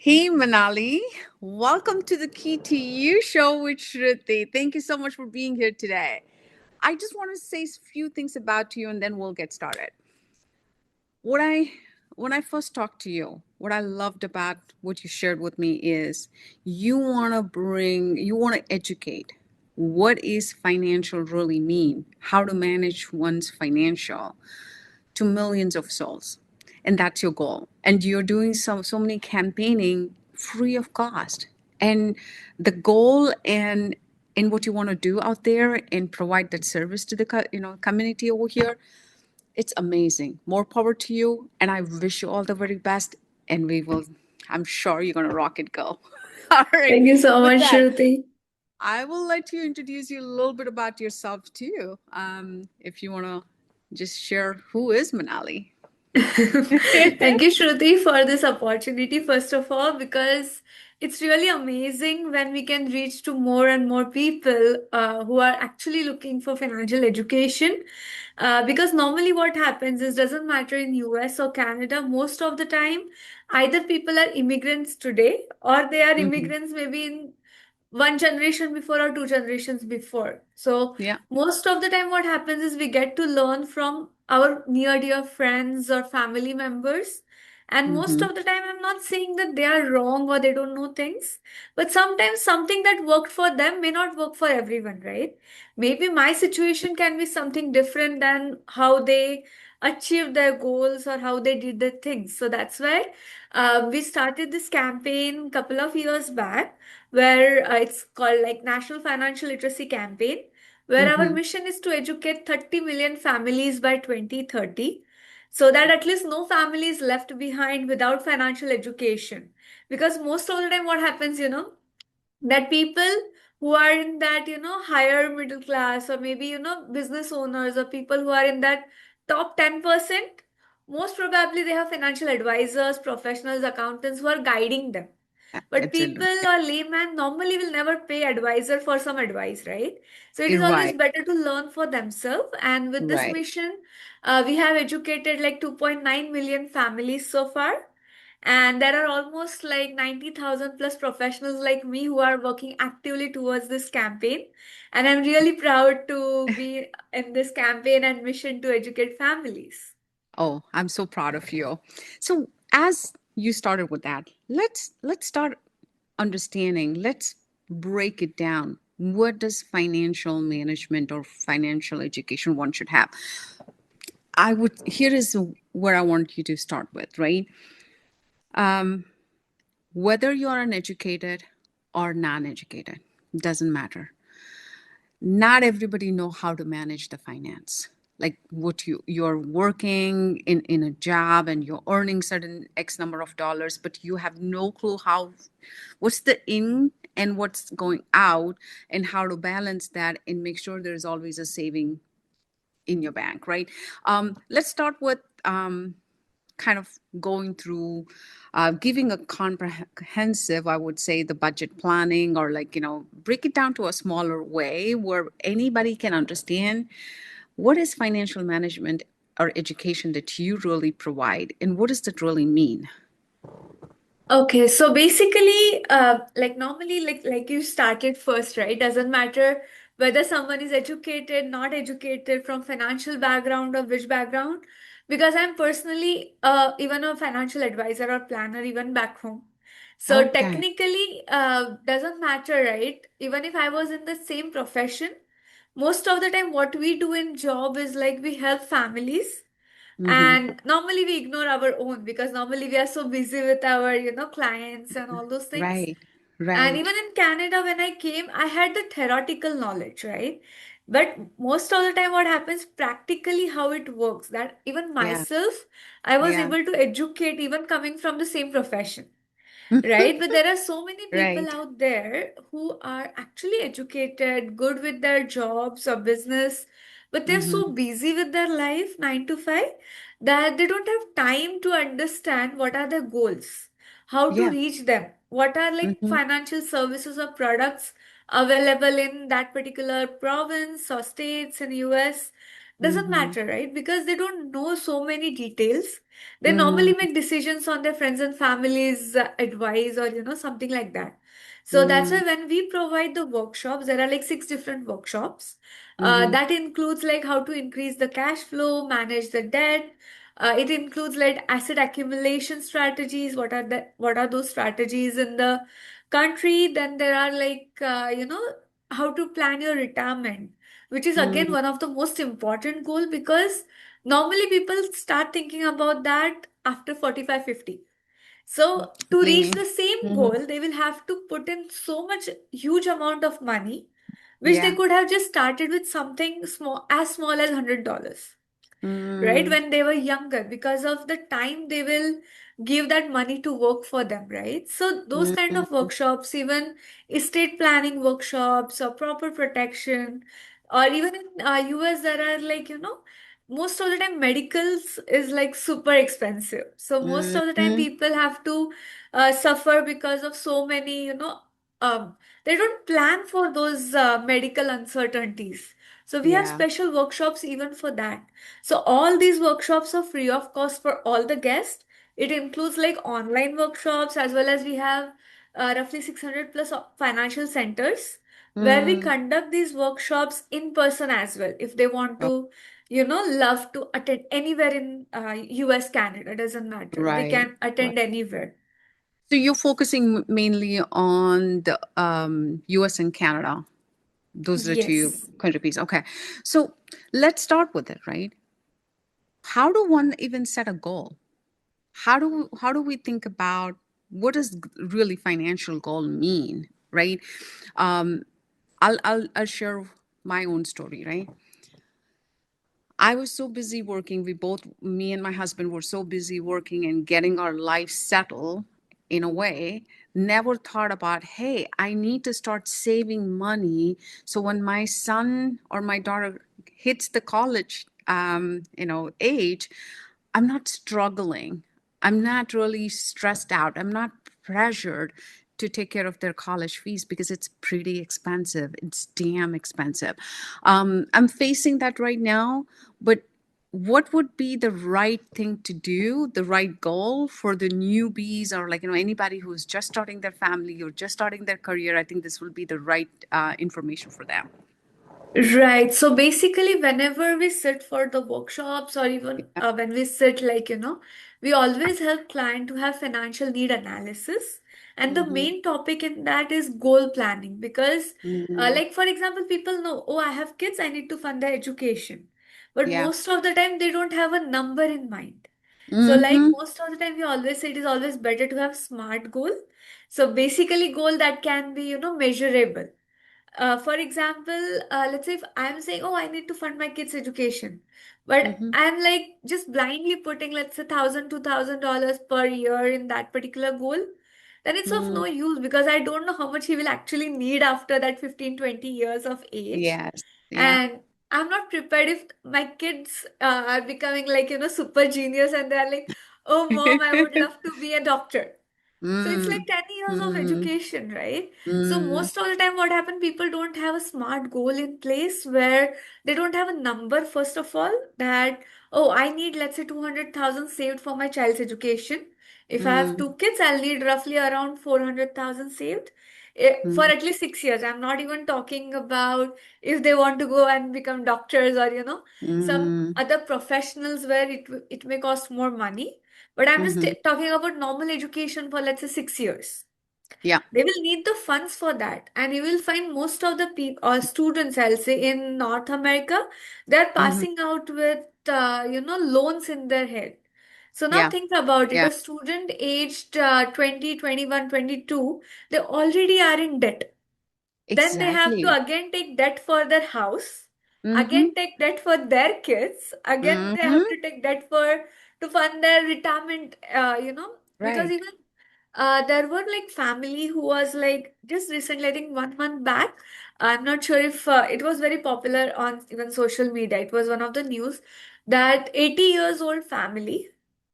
Hey, Manali. Welcome to the Key to You show with Shruti. Thank you so much for being here today. I just want to say a few things about you and then we'll get started. What I when I first talked to you, what I loved about what you shared with me is you want to educate. What is financial really mean? How to manage one's financial to millions of souls, and that's your goal, and you're doing so many campaigning free of cost, and the goal and what you want to do out there and provide that service to the community over here, it's amazing. More power to you, and I wish you all the very best, and I'm sure you're going to rock it, girl. All right, Thank you so with much, that, Shruti. I will let you introduce you a little bit about yourself too. If you want to just share who is Manali. Thank you, Shruti, for this opportunity, first of all, because it's really amazing when we can reach to more and more people who are actually looking for financial education. Because normally what happens is doesn't matter in US or Canada, most of the time, either people are immigrants today or they are Hmm. immigrants maybe in one generation before or two generations before. So Yeah. most of the time what happens is we get to learn from our near dear friends or family members. And most Hmm. of the time I'm not saying that they are wrong or they don't know things, but sometimes something that worked for them may not work for everyone, right? Maybe my situation can be something different than how they achieved their goals or how they did their things. So that's why we started this campaign a couple of years back where it's called like National Financial Literacy Campaign, where our Hmm. mission is to educate 30 million families by 2030, so that at least no family is left behind without financial education. Because most of the time, what happens, that people who are in that higher middle class, or maybe business owners, or people who are in that top 10%, most probably they have financial advisors, professionals, accountants who are guiding them. But people Absolutely. or layman normally will never pay advisor for some advice, right? So it is always Right. better to learn for themselves. And with this Right. mission, we have educated like 2.9 million families so far. And there are almost like 90,000 plus professionals like me who are working actively towards this campaign. And I'm really proud to be in this campaign and mission to educate families. Oh, I'm so proud of you. So as you started with that, let's start understanding. Let's break it down. What does financial management or financial education one should have? Here is where I want you to start with, right? Whether you're an educated or non-educated, doesn't matter. Not everybody know how to manage the finance, like what you're working in a job and you're earning certain x number of dollars, but you have no clue how, what's the in and what's going out, and how to balance that and make sure there's always a saving in your bank, right? Let's start with kind of going through giving a comprehensive, I would say, the budget planning, or like, break it down to a smaller way where anybody can understand what is financial management or education that you really provide, and what does that really mean. Okay, so basically, like normally, like you started first, right? Doesn't matter whether someone is educated, not educated, from financial background or which background, because I'm personally even a financial advisor or planner even back home. So Okay. technically, doesn't matter, right? Even if I was in the same profession, most of the time, what we do in job is like we help families, Mm-hmm. and normally we ignore our own because normally we are so busy with our clients and all those things. Right. And Right. even in Canada when I came, I had the theoretical knowledge, right? But most of the time what happens practically, how it works, that even Yeah. myself, I was Yeah. able to educate even coming from the same profession. Right, but there are so many people Right. out there who are actually educated, good with their jobs or business, but they're so Mm-hmm. busy with their life, 9 to 5, that they don't have time to understand what are their goals, how to Yeah. reach them, what are like Mm-hmm. financial services or products available in that particular province or states in US. doesn't Mm-hmm. matter, right? Because they don't know so many details. They normally Mm-hmm. make decisions on their friends and family's advice or, something like that. So that's why when we provide the workshops, there are like six different workshops. Mm-hmm. That includes like how to increase the cash flow, manage the debt. It includes like asset accumulation strategies. What are those strategies in the country? Then there are like how to plan your retirement, which is again Mm-hmm. one of the most important goal, because normally people start thinking about that after 45, 50. So to reach Okay. the same Mm-hmm. goal, they will have to put in so much huge amount of money, which they Yeah. could have just started with something small as $100, right? Mm, When they were younger, because of the time they will give that money to work for them, right? So those kind of mm, workshops, even estate planning workshops or proper protection, or even in US there are like, most of the time medicals is like super expensive. So most of the time mm, people have to suffer because of so many, um, they don't plan for those medical uncertainties. So we have yeah. special workshops even for that. So all these workshops are free of cost for all the guests. It includes like online workshops, as well as we have roughly 600 plus financial centers where we Mm, conduct these workshops in person as well. If they want oh, to, love to attend anywhere in US, Canada, doesn't matter. They right. can Right. attend anywhere. So you're focusing mainly on the US and Canada. Those are the two Yes. countries. Okay. So let's start with it, right? How do one even set a goal? How do we think about what does really financial goal mean, right? Um, I'll share my own story, right? I was so busy working. Me and my husband were so busy working and getting our life settled in a way, never thought about, hey, I need to start saving money. So when my son or my daughter hits the college, age, I'm not struggling. I'm not really stressed out. I'm not pressured to take care of their college fees because it's pretty expensive. It's damn expensive. I'm facing that right now, but what would be the right thing to do, the right goal for the newbies or anybody who's just starting their family or just starting their career? I think this will be the right information for them. Right. So basically, whenever we sit for the workshops, or even Yeah. when we sit, like, we always help client to have financial need analysis. And the Mm-hmm. main topic in that is goal planning. Because, Mm-hmm. like, for example, people know, oh, I have kids, I need to fund their education. But Yeah. most of the time, they don't have a number in mind. So, like, Mm-hmm. most of the time, we always say it is always better to have SMART goal. So, basically, goal that can be, measurable. For example, let's say if I'm saying, oh, I need to fund my kids' education, but Mm-hmm. I'm like just blindly putting, let's say, $1,000, $2,000 per year in that particular goal, then it's of no Mm. use, because I don't know how much he will actually need after that 15, 20 years of age. Yes. Yeah. And I'm not prepared if my kids are becoming like, super genius, and they're like, oh, mom, I would love to be a doctor. So it's like Mm, 10 years of mm, education, right? So mm, most of the time what happens, people don't have a smart goal in place, where they don't have a number, first of all, that, oh, I need, let's say, 200,000 saved for my child's education. If I have mm, two kids, I'll need roughly around 400,000 saved for mm, at least 6 years. I'm not even talking about if they want to go and become doctors, or, some mm, other professionals where it may cost more money. But I'm just mhm. talking about normal education for, let's say, 6 years. Yeah. They will need the funds for that. And you will find most of the people or students, I'll say, in North America, they're Mhm. passing out with, loans in their head. So now Yeah. think about it. Yeah. A student aged 20, 21, 22, they already are in debt. Then they have to Exactly. again take debt for their house, Mhm. again take debt for their kids, again they have Mhm. to take debt for to fund their retirement, because Right. even there were like family who was like just recently, I think 1 month back. I'm not sure if it was very popular on even social media. It was one of the news that 80 years old family,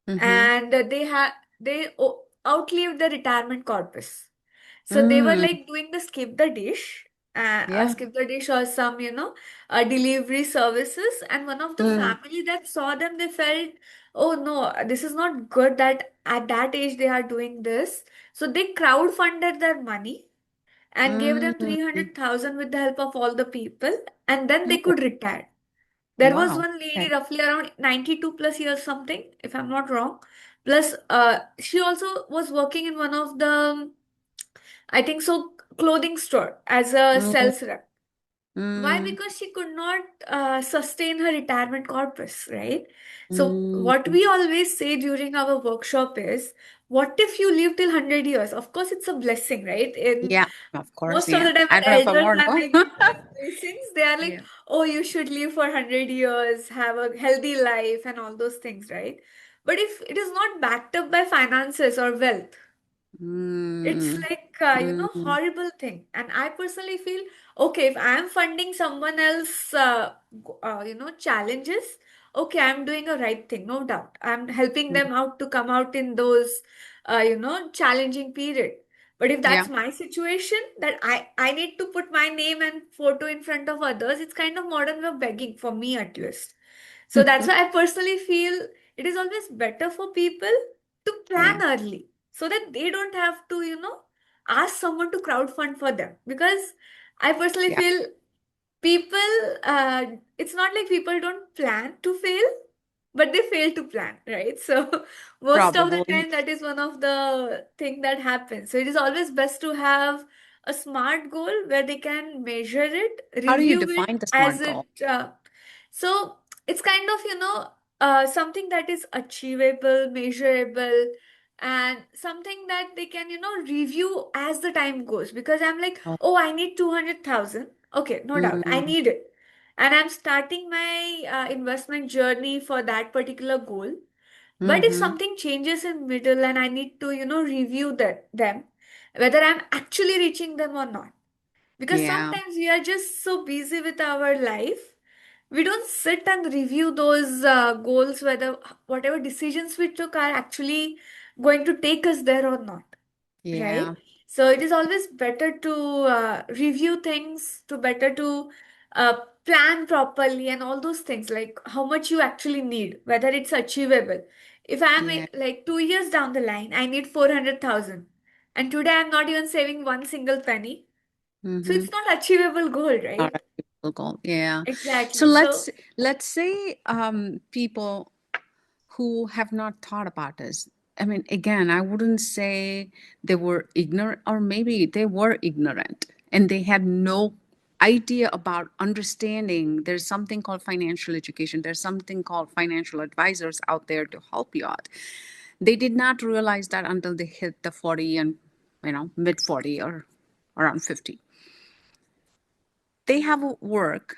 Mhm. and outlived the retirement corpus. So they were Mm. like doing the skip the dish. Yeah. Skip the dish or some, delivery services. And one of the Mm, family that saw them, they felt, oh no, this is not good that at that age they are doing this. So they crowdfunded their money and gave them mm. 300,000 with the help of all the people, and then they Oh, could retire. There was wow. one lady Okay. roughly around 92 plus years something, if I'm not wrong. Plus, she also was working in one of the, I think so, clothing store as a Mm, sales rep. Why? mm, Because she could not sustain her retirement corpus, right? So, what mm. we always say during our workshop is, what if you live till 100 years? Of course, it's a blessing, right? In Yeah, of course. most of Yeah. the time, I when don't know if I elders want are to. like giving us blessings, they are like, Yeah. oh, you should live for 100 years, have a healthy life, and all those things, right? But if it is not backed up by finances or wealth, it's Mm, like, mm. horrible thing. And I personally feel, okay, if I am funding someone else, challenges, okay, I'm doing a right thing, no doubt. I'm helping Mm. them out to come out in those, challenging period. But if Yeah. that's my situation, that I need to put my name and photo in front of others, it's kind of modern way of begging for me at least. So that's why I personally feel it is always better for people to plan Yeah. early so that they don't have to, ask someone to crowdfund for them. Because I personally Yeah. feel people, it's not like people don't plan to fail, but they fail to plan, right? So most of the Probably. time, that is one of the thing that happens. So it is always best to have a smart goal where they can measure it, How do you review it define the as smart it. goal? So it's kind of, something that is achievable, measurable, and something that they can, review as the time goes. Because I'm like, Oh. oh, I need 200,000. Okay, no doubt, I Mm, need it. And I'm starting my investment journey for that particular goal. But if mm-hmm. something changes in middle and I need to, review them, whether I'm actually reaching them or not. Because Yeah. sometimes we are just so busy with our life, we don't sit and review those goals, whether whatever decisions we took are actually going to take us there or not, right? Yeah. So it is always better to review things, to better to uh, plan properly and all those things, like how much you actually need, whether it's achievable. If I'm Yeah. like 2 years down the line, I need 400,000, and today I'm not even saving one single penny, so Mm-hmm. it's not achievable goal, Not right? a people goal. Yeah. So Exactly. let's So let's say people who have not thought about this. I mean, again, I wouldn't say they were ignorant, or maybe they were ignorant and they had no idea about understanding. There's something called financial education, there's something called financial advisors out there to help you out. They did not realize that until they hit the 40 and mid 40 or around 50. They have a work,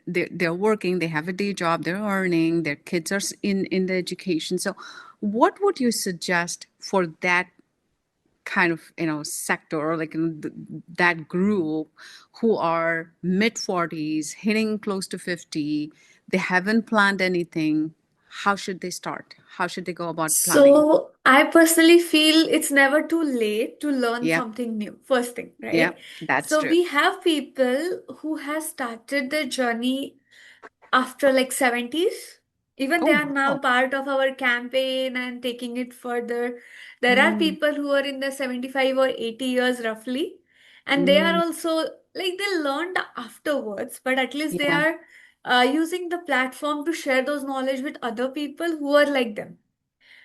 they're working, they have a day job, they're earning, their kids are in the education. So what would you suggest for that kind of sector, or like that group who are mid 40s hitting close to 50, they haven't planned anything? How should they start? How should they go about planning? So I personally feel it's never too late to learn Yep. something new. First thing, right? Yep, that's So true. we have people who has started their journey after like 70s. Even they Oh, are now wow. part of our campaign and taking it further. There are Mm, people who are in the 75 or 80 years roughly, and they are mm, also like they learned afterwards, but at least they yeah. are using the platform to share those knowledge with other people who are like them.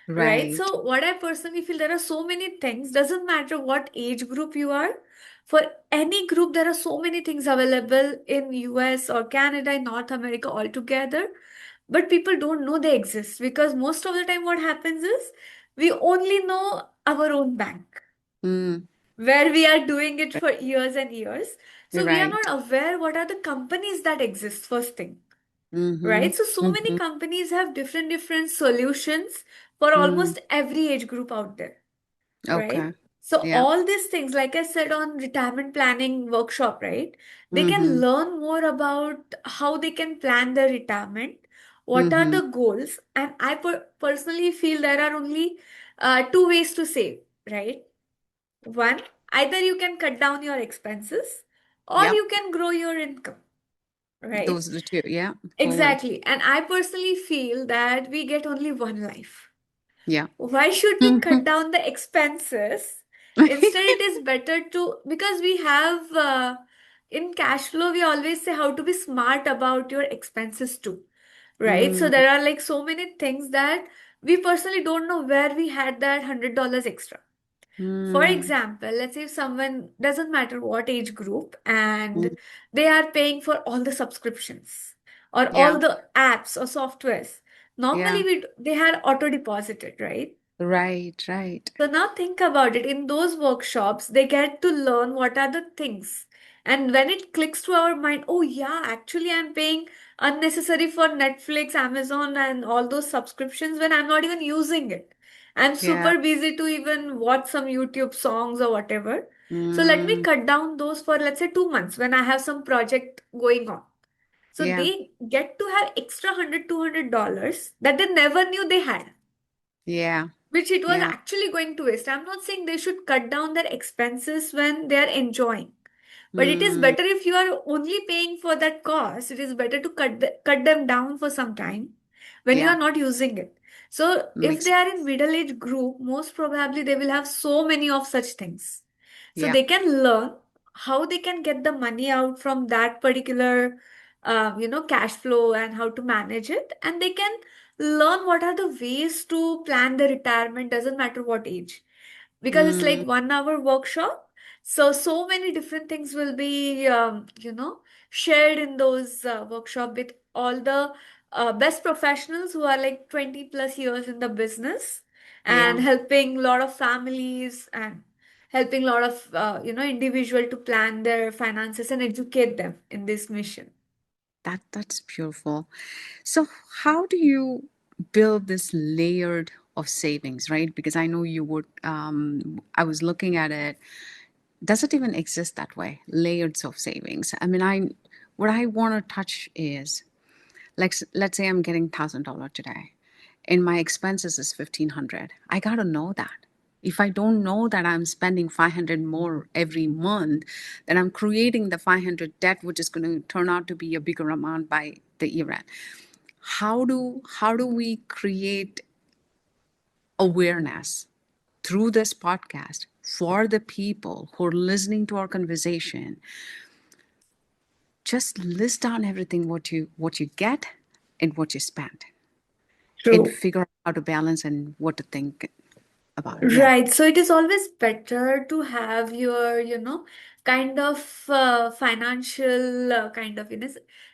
Right. Right. So what I personally feel, there are so many things, doesn't matter what age group you are. For any group, there are so many things available in US or Canada, in North America altogether. But people don't know they exist because most of the time what happens is we only know our own bank Mm, where we are doing it for years and years. So we are right. not aware what are the companies that exist, first thing, Mm-hmm. right? So many Mm-hmm. companies have different solutions for Mm. almost every age group out there, right? Okay. So Yeah. all these things, like I said on retirement planning workshop, right? They can Mm-hmm. learn more about how they can plan their retirement, what are Mm-hmm. the goals, and I personally feel there are only two ways to save, right? One, either you can cut down your expenses, or Yep. you can grow your income, right? Those are the two. Yeah. Forward. Exactly. And I personally feel that we get only one life. Yeah. Why should we cut down the expenses? Instead, it is better to, because we have in cash flow, we always say how to be smart about your expenses too, right? So Mm, there are like so many things that we personally don't know where we had that $100 extra. For mm, example, let's say if someone doesn't matter what age group and mm. they are paying for all the subscriptions or Yeah. all the apps or softwares. Yeah. Normally they had auto deposited, right? Right. Right. So now think about it. In those workshops, they get to learn what are the things. And when it clicks to our mind, oh yeah, actually I'm paying unnecessary for Netflix, Amazon, and all those subscriptions when I'm not even using it. I'm Yeah. super busy to even watch some YouTube songs or whatever. So let me Mm, cut down those for let's say 2 months when I have some project going on. So yeah. they get to have extra 100, $200 that they never knew they had, Yeah. which it was Yeah. actually going to waste. I'm not saying they should cut down their expenses when they are enjoying, but it is Mm, better if you are only paying for that cost. It is better to cut them down for some time when you yeah. are not using it. So if Makes they are in sense. middle age group, most probably they will have so many of such things. So Yeah. they can learn how they can get the money out from that particular cash flow and how to manage it, and they can learn what are the ways to plan the retirement, doesn't matter what age, because it's like Mm, 1 hour workshop. So many different things will be shared in those workshop with all the best professionals who are like 20 plus years in the business and yeah. helping a lot of families and helping a lot of individual to plan their finances and educate them in this mission. That's beautiful. So how do you build this layered of savings, right? Because I know you would I was looking at it. Does it even exist that way? Layers of savings. I mean, I what I want to touch is like let's say I'm getting $1,000 today and my expenses is 1,500. I got to know that. If I don't know that I'm spending 500 more every month, then I'm creating the 500 debt, which is going to turn out to be a bigger amount by the year end. How do we create awareness through this podcast for the people who are listening to our conversation? Just list down everything what you get and what you spend, and True. figure out how to balance and what to think about it. Yeah. Right. So it is always better to have your, kind of financial kind of,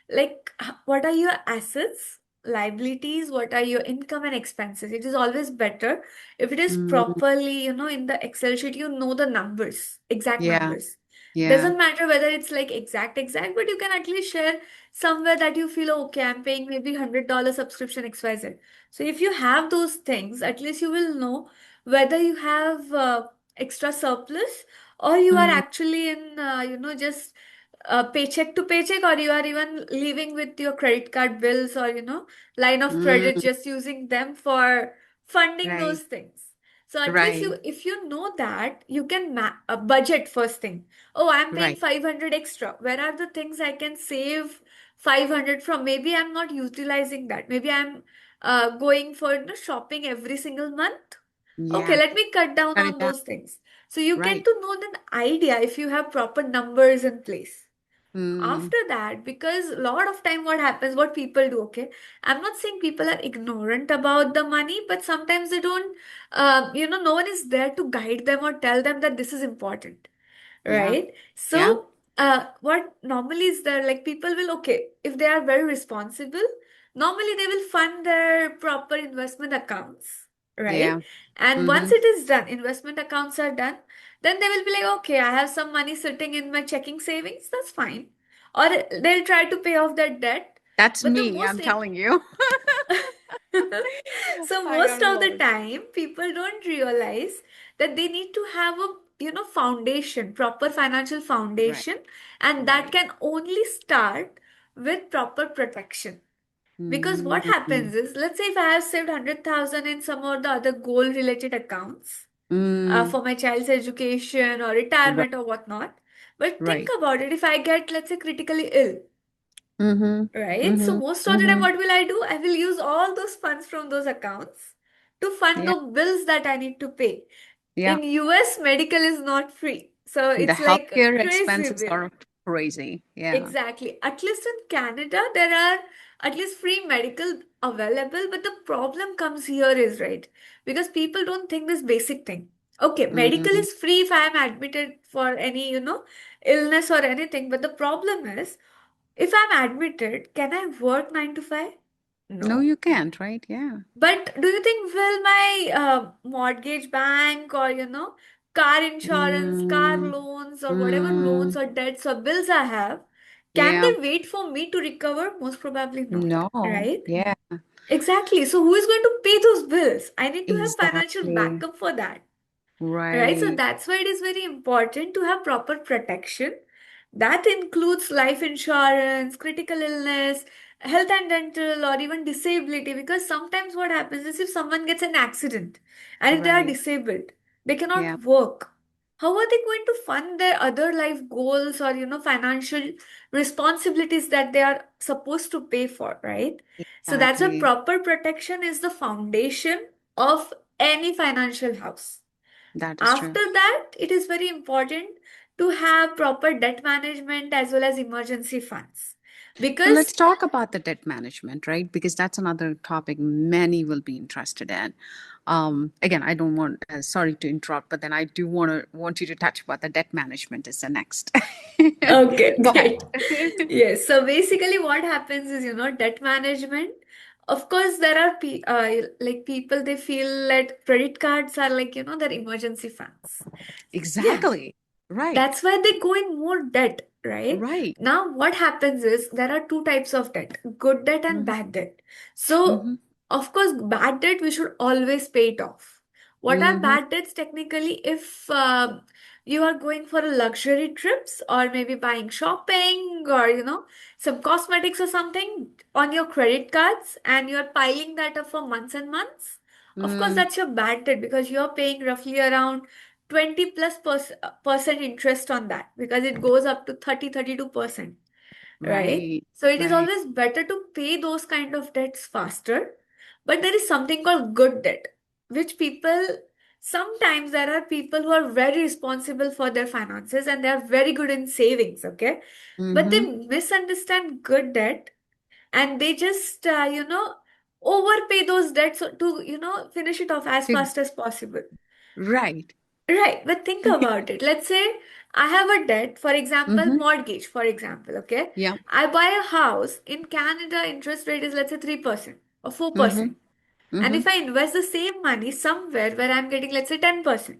like what are your assets, liabilities, what are your income and expenses. It is always better if it is Mm, properly, in the Excel sheet, you know the numbers, exact yeah. numbers. Yeah. Doesn't matter whether it's like exact, but you can at least share somewhere that you feel okay, I'm paying maybe $100 subscription XYZ. So if you have those things, at least you will know whether you have extra surplus or you are Mm, actually in just paycheck to paycheck, or you are even living with your credit card bills or line of credit, mm, just using them for funding those right. things. So at least Right. you, if you know that, you can budget first thing. Oh, I'm paying Right. 500 extra, where are the things I can save 500 from? Maybe I'm not utilizing that, maybe I'm going for shopping every single month. Okay, Yeah. let me cut down Cut it on down. those things. So you get Right. to know an idea if you have proper numbers in place. Mm, After that, because a lot of time what happens, what people do, okay, I'm not saying people are ignorant about the money, but sometimes they don't, no one is there to guide them or tell them that this is important, yeah. right? Yeah. So, what normally is there, like people will, okay, if they are very responsible, normally they will fund their proper investment accounts, right? Yeah. And once Mm-hmm. it is done, investment accounts are done, then they will be like, okay, I have some money sitting in my checking savings, that's fine. Or they'll try to pay off their debt. That's But the me, most I'm telling you. so I most gotta of love the it. time people don't realize that they need to have a foundation, proper financial Right. foundation, and that Right. can only start with proper protection. Because what Mm, happens is, let's say if I have saved 100,000 in some or the other goal related accounts mm, for my child's education or right. retirement or whatnot, But think Right. about it, if I get, let's say, critically ill, Mm-hmm. right? So Mm-hmm. most of the time, Mm-hmm. what will I do? I will use all those funds from those accounts to fund Yeah. the bills that I need to pay. Yeah. In US, medical is not free. So The it's like a healthcare crazy expenses bill. are crazy. Yeah. Exactly. At least in Canada, there are at least free medical available, but the problem comes here is right because people don't think this basic thing. Okay, medical Mm-hmm. is free if I am admitted for any, illness or anything, but the problem is if I'm admitted, can I work 9 to 5? No, No. you can't, right? Yeah. But do you think will my mortgage bank or car insurance, car Mm, loans or whatever loans mm, or debts or bills I have, can yeah. they wait for me to recover? Most probably not, No. right? Yeah. Exactly. So who is going to pay those bills? I need to have financial Exactly. backup for that. Right, so Right. that's why it is very important to have proper protection. That includes life insurance, critical illness, health and dental, or even disability. Because sometimes what happens is if someone gets an accident and if they are Right. disabled, they Yeah. cannot work. How are they going to fund their other life goals or financial responsibilities that they are supposed to pay for, right? So that's why Exactly. proper protection is the foundation of any financial house. That is true. After that, it is very important to have proper debt management as well as emergency funds. So Because, let's talk about the debt management, right? Because that's another topic many will be interested in. Again, I don't want, sorry to interrupt, but then I do want you to touch about the debt management is the next. okay, Go ahead. great. Yes, so basically what happens is, debt management. Of course, there are like people, they feel that credit cards are like, their emergency funds. Yeah, Exactly. Right. that's why they go in more debt, right? Right. Now, what happens is there are two types of debt, good debt and Mm-hmm. bad debt. So, Mm-hmm. of course, bad debt, we should always pay it off. What are Mm-hmm. bad debts technically? If you are going for a luxury trips or maybe buying shopping or, some cosmetics or something on your credit cards and you're piling that up for months and months, of course, Mm, that's your bad debt because you're paying roughly around 20 plus percent interest on that because it goes up to 30-32%, right? right. So it is Right. always better to pay those kind of debts faster. But there is something called good debt, which people sometimes there are people who are very responsible for their finances and they are very good in savings, okay? But they Mm-hmm. misunderstand good debt and they just overpay those debts to finish it off as To- fast as possible. Right. Right, but think about it. Let's say I have a debt, for example, Mm-hmm. mortgage, for example, okay? Yeah. I buy a house in Canada, interest rate is let's say 3% or Mm-hmm. 4%. And Mm-hmm. if I invest the same money somewhere where I'm getting, let's say, 10%,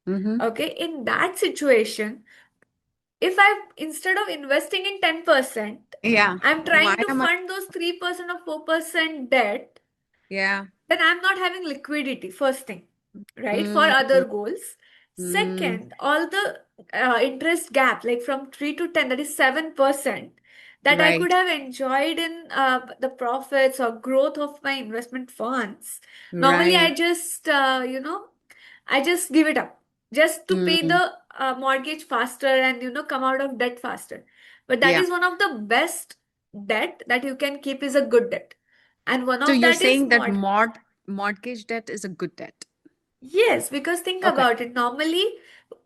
Mm-hmm. okay? In that situation, if I, instead of investing in 10%, Yeah. I'm Why trying to am I? fund those 3% or 4% debt, Yeah. then I'm not having liquidity, first thing, right, for Mm-hmm. other goals. Mm, Second, all the interest gap, like from 3 to 10, that is 7%, that I could right. have enjoyed in the profits or growth of my investment funds. Normally, Right. I just give it up just to pay Mm, the mortgage faster and, come out of debt faster. But that yeah. is one of the best debt that you can keep is a good debt. And one So of you're that is saying that mod. mortgage debt is a good debt. Yes, because think Okay. about it. Normally,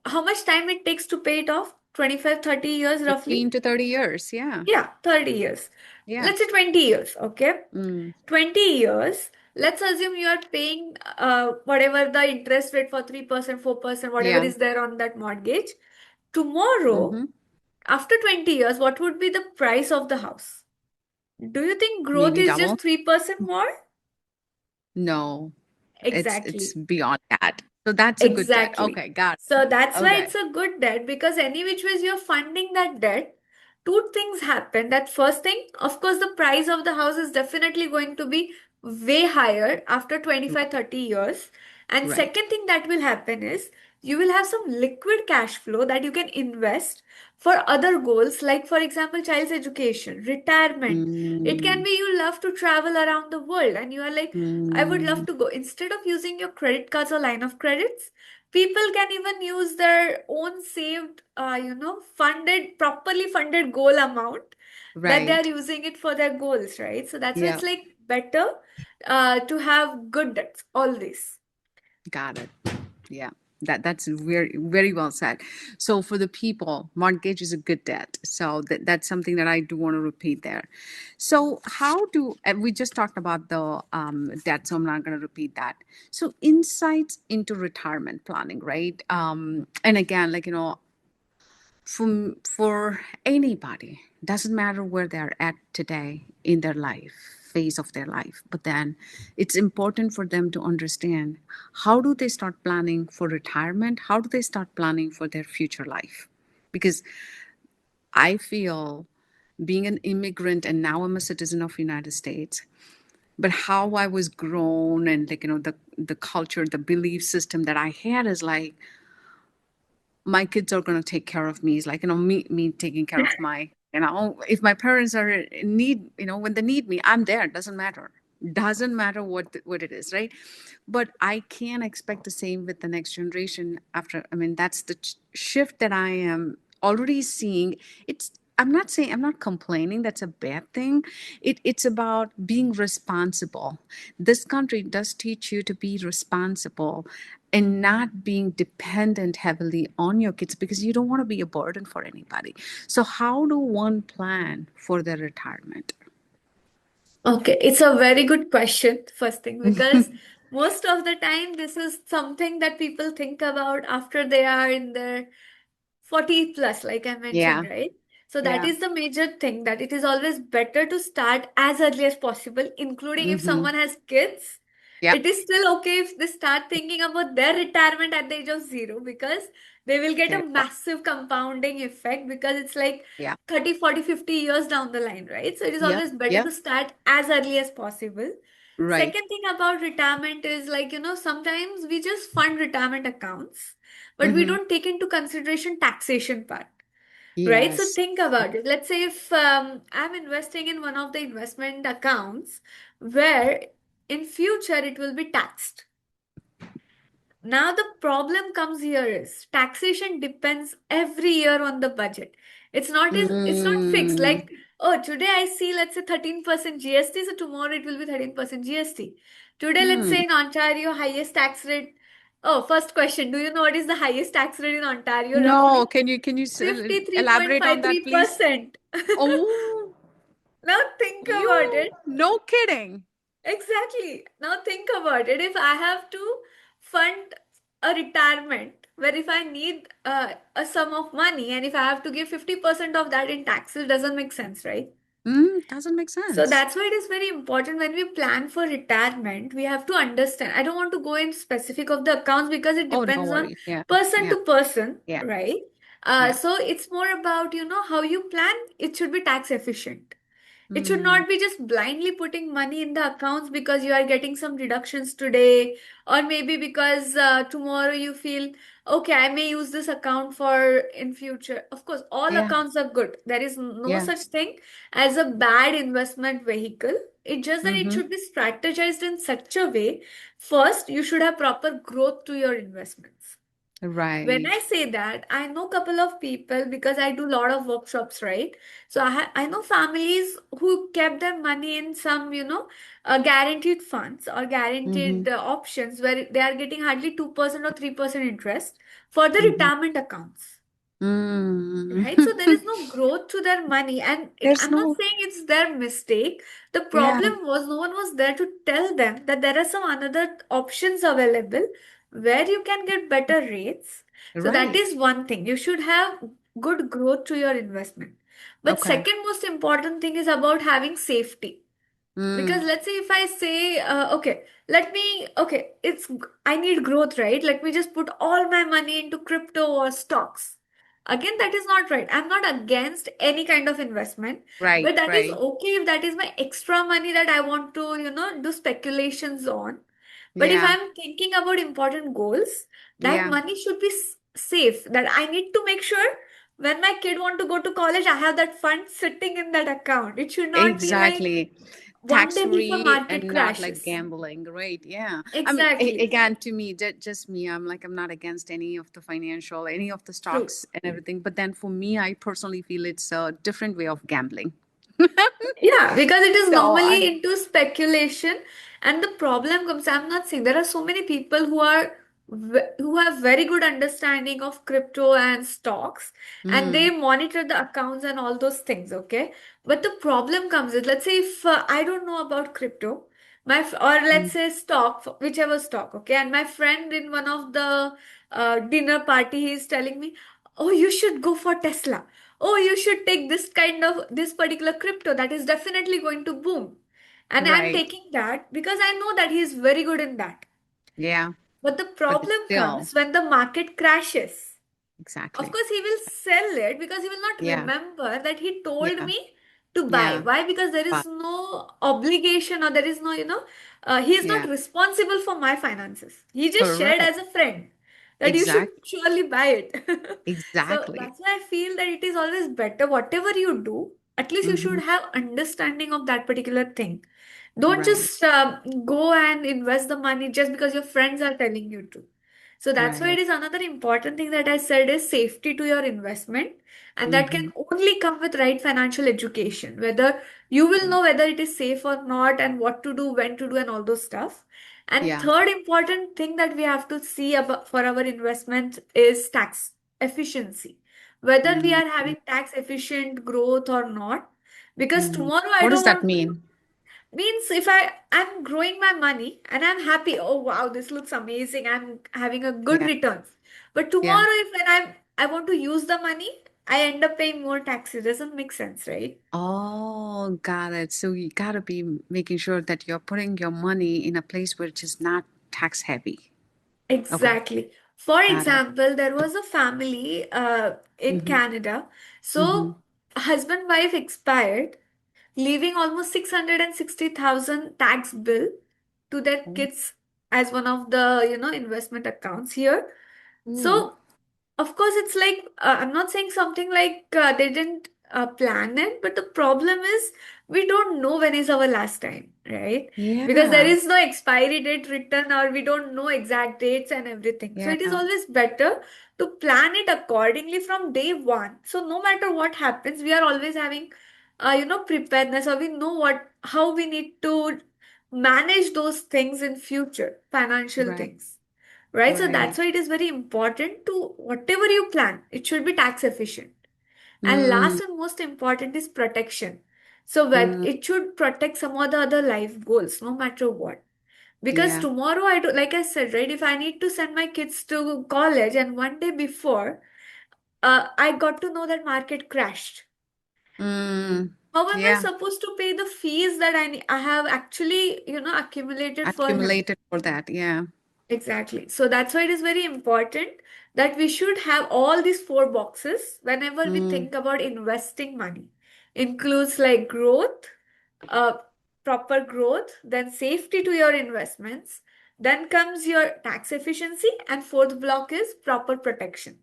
how much time it takes to pay it off? 25-30 years roughly? 15 to 30 years. Yeah. Yeah, 30 years. Yeah. Let's say 20 years, okay? Mm, 20 years. Let's assume you are paying whatever the interest rate for 3%, 4%, whatever yeah. is there on that mortgage. Tomorrow, Mm-hmm. after 20 years, what would be the price of the house? Do you think growth Maybe is just double. 3% more? No, it's Exactly. beyond that. So that's a good debt. Exactly. Okay, got So it. that's why Okay. it's a good debt because any which ways you're funding that debt, two things happen. That first thing, of course, the price of the house is definitely going to be way higher after 25-30 years. And Right. second thing that will happen is you will have some liquid cash flow that you can invest for other goals, like, for example, child's education, retirement. It can Mm, be you love to travel around the world and you are like, I would love mm, to go. Instead of using your credit cards or line of credits, People can even use their own saved, properly funded goal amount that they are Right. using it for their goals, right? So that's why Yeah. it's like better to have good debts always. Got it. Yeah, that's very very well said. So for the people, mortgage is a good debt. So that's something that I do want to repeat there. So how do and we just talked about the debt, so I'm not going to repeat that. So insights into retirement planning, right? And again, like for anybody, doesn't matter where they're at today in their life phase of their life, but then it's important for them to understand, how do they start planning for retirement, how do they start planning for their future life? Because I feel, being an immigrant and now I'm a citizen of United States, but how I was grown, and like the culture, the belief system that I had is like, my kids are going to take care of me. It's like, me taking care of my, if my parents are in need, when they need me, I'm there. Doesn't matter. Doesn't matter what it is, right? But I can't expect the same with the next generation after. I mean, that's the shift that I am already seeing. I'm not complaining. That's a bad thing. It's about being responsible. This country does teach you to be responsible and not being dependent heavily on your kids, because you don't want to be a burden for anybody. So how do one plan for their retirement? Okay, it's a very good question, first thing, because most of the time this is something that people think about after they are in their 40 plus, like I mentioned, Yeah, right? So that yeah. is the major thing, that it is always better to start as early as possible, including if Mm-hmm. someone has kids. Yep. It is still okay if they start thinking about their retirement at the age of 0, because they will get There a you go. massive compounding effect, because it's like Yeah. 30, 40, 50 years down the line, right? So it is Yep. always better Yep. to start as early as possible. Right. Second thing about retirement is, like, sometimes we just fund retirement accounts, but we Mm-hmm. don't take into consideration taxation part, right? So Yes. think about it. Let's say if I'm investing in one of the investment accounts where in future it will be taxed. Now the problem comes here is taxation depends every year on the budget. It's not fixed. Mm. Like, oh, today I see, let's say, 13% GST, so tomorrow it will be 13% GST. Today, let's Mm. say in Ontario, highest tax rate. Oh, first question. Do you know what is the highest tax rate in Ontario No, roughly? can you elaborate on that, please? 53.53%. Oh, Now think about you it. no kidding. Exactly. Now think about it. If I have to fund a retirement, where if I need a sum of money and if I have to give 50% of that in taxes, doesn't make sense, right? Doesn't make So sense. that's why it is very important when we plan for retirement, we have to understand. I don't want to go in specific of the accounts because it Oh, no depends on worries. Yeah. person Yeah. to person, Yeah. right? Yeah. So it's more about, how you plan. It should be tax efficient. It should Mm. not be just blindly putting money in the accounts because you are getting some deductions today, or maybe because tomorrow you feel, okay, I may use this account for in future. Of course, all Yeah. accounts are good. There is no Yeah. such thing as a bad investment vehicle. It's just that it Mm-hmm. should be strategized in such a way. First, you should have proper growth to your investments. When Right. I say that, I know a couple of people because I do a lot of workshops, right? So I know families who kept their money in some, guaranteed funds or Mm-hmm. guaranteed options where they are getting hardly 2% or 3% interest for the Mm-hmm. retirement accounts. Mm. Right? So there is no growth to their money. And There's I'm not no. saying it's their mistake. The Yeah. problem was no one was there to tell them that there are some another options available where you can get better rates. So that Right. is one thing. You should have good growth to your investment. But Okay. second most important thing is about having safety. Because Mm. let's say if I say, okay, I need growth, right? Let me just put all my money into crypto or stocks. Again, that is not right. I'm not against any kind of investment, Right. but that is Right. okay if that is my extra money that I want to, do speculations on. But if Yeah. I'm thinking about important goals, that Yeah. money should be safe. That I need to make sure when my kid want to go to college, I have that fund sitting in that account. It should not be like, Exactly. one day before Tax-free market and not like crashes. gambling, right? Yeah. I mean, Exactly. again, to me, just me, I'm not against any of the financial, any of the True. stocks and everything. But then for me, I personally feel it's a different way of gambling. Yeah, because it is So normally into speculation, and the problem comes. I'm not saying there are so many people who are who have very good understanding of crypto and stocks, and they mm, monitor the accounts and all those things. Okay, but the problem comes is, let's say if I don't know about crypto, or let's mm, say stock, whichever stock. Okay, and my friend in one of the dinner party, he's telling me, "Oh, you should go for Tesla. Oh, you should take this kind of this particular crypto that is definitely going to boom." And I'm right. taking that because I know that he is very good in that. Yeah. But the But it's problem still, comes when the market crashes. Of exactly. course, he will sell it because he will not Yeah. remember that he told Yeah. me to buy. Yeah. Why? Because there is But no obligation, or there is no, he is not yeah. responsible for my finances. He just shared Correct. as a friend that you should Exactly. surely buy it. So Exactly. that's why I feel that it is always better, whatever you do, at least you Mm-hmm. should have understanding of that particular thing. Don't Right. just go and invest the money just because your friends are telling you to. So that's why Right. it is another important thing that I said is safety to your investment. And that can Mm-hmm. only come with right financial education, whether you will know whether it is safe or not and what to do, when to do, and all those stuff. And Yeah. third important thing that we have to see about for our investment is tax efficiency. Whether we are Mm-hmm. having tax efficient growth or not. Because Mm-hmm. tomorrow I What does don't that want mean? means if I'm growing my money and I'm happy, oh wow, this looks amazing, I'm having a good Yeah. returns. But Yeah. tomorrow if when I want to use the money, I end up paying more taxes. Doesn't make sense, right? Oh, got it. So you gotta be making sure that you're putting your money in a place which is not tax heavy. Okay. Exactly. For Got it. example, there was a family in Mm-hmm. Canada. Mm-hmm. So husband wife expired, leaving almost 660,000 tax bill to their kids as one of the investment accounts here. Mm. So of course, it's like I'm not saying something like they didn't plan it, but the problem is we don't know when is our last time, right? Because there Yeah. is no expiry date written, or we don't know exact dates and everything. So Yeah. it is always better to plan it accordingly from day one. So no matter what happens, we are always having, preparedness, or we know how we need to manage those things in future, financial Right. things. Right? So Right. that's why it is very important to whatever you plan, it should be tax efficient. And Mm. last and most important is protection. So that Mm. it should protect some of the other life goals, no matter what. Because Yeah. tomorrow I do, like I said, right? If I need to send my kids to college and one day before, I got to know that market crashed. Mm. How am I Yeah. supposed to pay the fees that I have actually, accumulated for him? Accumulated for that. Yeah. Exactly. So that's why it is very important that we should have all these four boxes whenever we Mm. think about investing money. Includes like growth, uh, proper growth, then safety to your investments, then comes your tax efficiency, and fourth block is proper protection.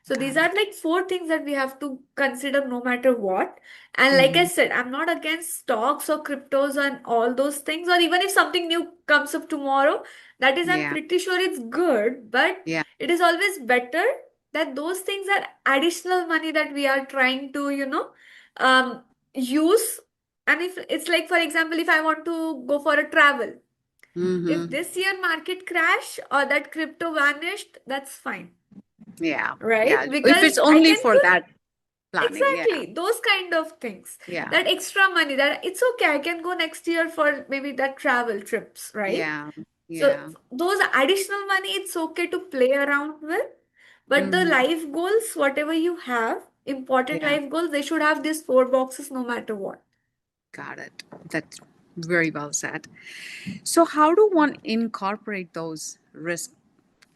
So these Got are it. like four things that we have to consider no matter what. And like I Mm-hmm. said, I'm not against stocks or cryptos and all those things, or even if something new comes up tomorrow, that is, I'm Yeah. pretty sure it's good, but Yeah. it is always better that those things are additional money that we are trying to, use. And if it's like, for example, if I want to go for a travel, if Mm-hmm. this year market crash or that crypto vanished, that's fine, Yeah. Yeah. right? If Because it's I only can for put that planning. Yeah. exactly those kind of things. Yeah. That extra money that it's okay, I can go next year for maybe that travel trips, right? Yeah. So Yeah. those additional money, it's okay to play around with. But the Mm-hmm. life goals, whatever you have, important Yeah. life goals, they should have these four boxes no matter what. Got it. That's very well said. So, how do one incorporate those risk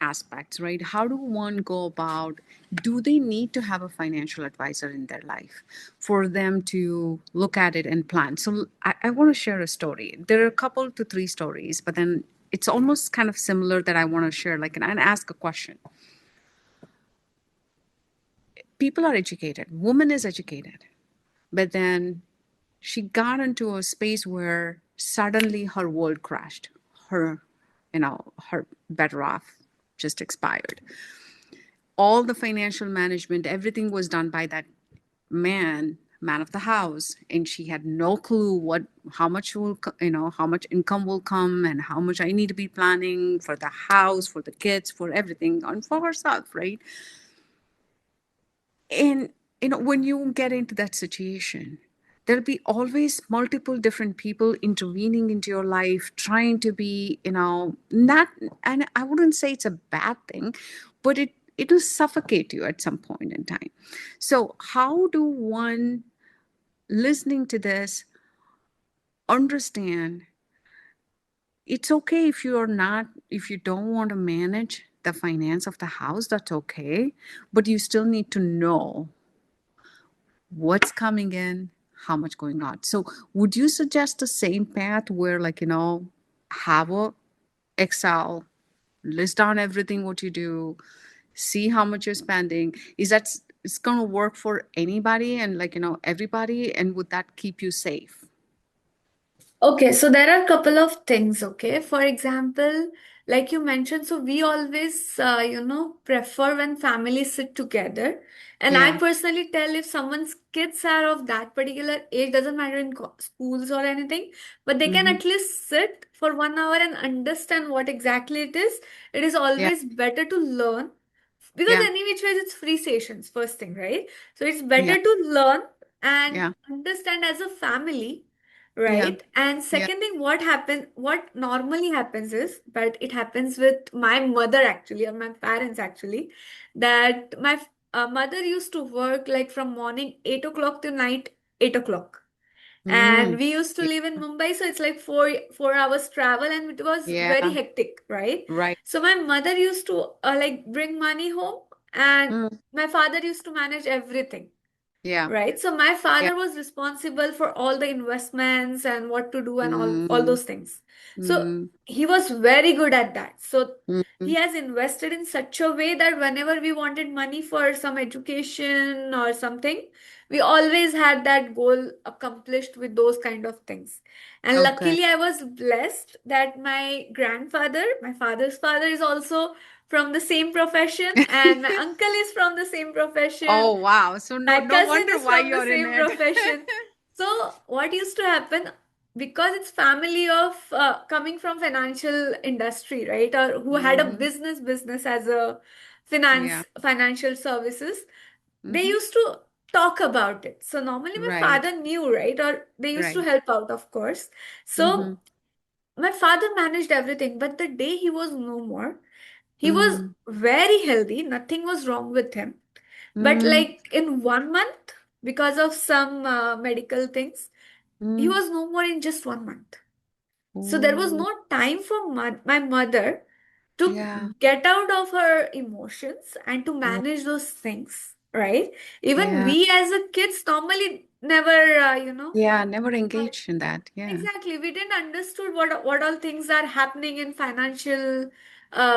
aspects, right? How do one go about? Do they need to have a financial advisor in their life for them to look at it and plan? So, I want to share a story. There are a couple to three stories, but then it's almost kind of similar that I want to share, like, and ask a question. People are educated, woman is educated, but then she got into a space where suddenly her world crashed. Her, her better off just expired. All the financial management, everything was done by that man of the house, and she had no clue how much how much income will come, and how much I need to be planning for the house, for the kids, for everything, and for herself, right? And when you get into that situation, there'll be always multiple different people intervening into your life, trying to be, not, and I wouldn't say it's a bad thing, but it'll suffocate you at some point in time. So how do one, listening to this, understand it's okay if you don't want to manage the finance of the house, that's okay, but you still need to know what's coming in, how much going out. So would you suggest the same path where, like, have a Excel, list down everything what you do, see how much you're spending? Is that it's gonna work for anybody and, like, everybody, and would that keep you safe? Okay, so there are a couple of things, okay? For example, like you mentioned, so we always, prefer when families sit together. And I Yeah. personally tell if someone's kids are of that particular age, doesn't matter in schools or anything, but they can Mm-hmm. at least sit for 1 hour and understand what exactly it is. It is Yeah. always better to learn because Yeah. any which ways it's free sessions, first thing, right? So it's Yeah. better to learn and Yeah. understand as a family. Yeah. Right. And Yeah. second thing, what normally happens is, but it happens with my mother actually, or my parents actually, that my mother used to work like from morning 8 o'clock to night 8 o'clock. And Mm. we used to Yeah. live in Mumbai, so it's like four hours travel, and it was very Yeah. hectic, right? Right. So my mother used to like bring money home, and Mm. my father used to manage everything. Yeah. Right. So my Yeah. father was responsible for all the investments and what to do and all Mm. those things. So Mm. he was very good at that. So he Mm. has invested in such a way that whenever we wanted money for some education or something, we always had that goal accomplished with those kind of things. And Okay. luckily, I was blessed that my grandfather, my father's father, is also from the same profession, and my uncle is from the same profession. Oh, wow. So no, My no cousin wonder is why from the you're in same it. profession. So, what used to happen, because it's family of coming from financial industry, right? Or who had a Mm-hmm. business as a Yeah. financial services, they Mm-hmm. used to talk about it. So, normally my Right. father knew, right? Or they used to Right. help out, of course. Mm-hmm. So, my father managed everything, but the day he was no more, he was Mm. very healthy, nothing was wrong with him. But Mm. like in 1 month, because of some medical things, he Mm. was no more in just 1 month. So there was Oh, no time for my mother to yeah. get out of her emotions and to Oh, manage those things, right? Even yeah. we as a kids normally never, Yeah. Never engaged in that. Yeah. exactly. We didn't understood what all things are happening in financial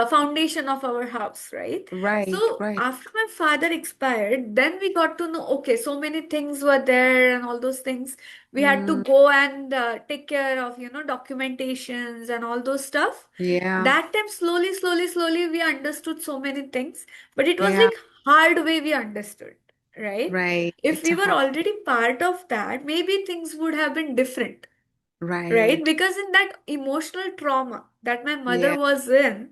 foundation of our house, right? Right. So Right. after my father expired, then we got to know, okay, so many things were there and all those things. We had to Mm. go and take care of, documentations and all those stuff. Yeah. That time, slowly, we understood so many things, but it was Yeah. like hard way we understood, right? Right. If It's we a were hard. already part of that, maybe things would have been different, right? Right. Because in that emotional trauma that my mother Yeah. was in,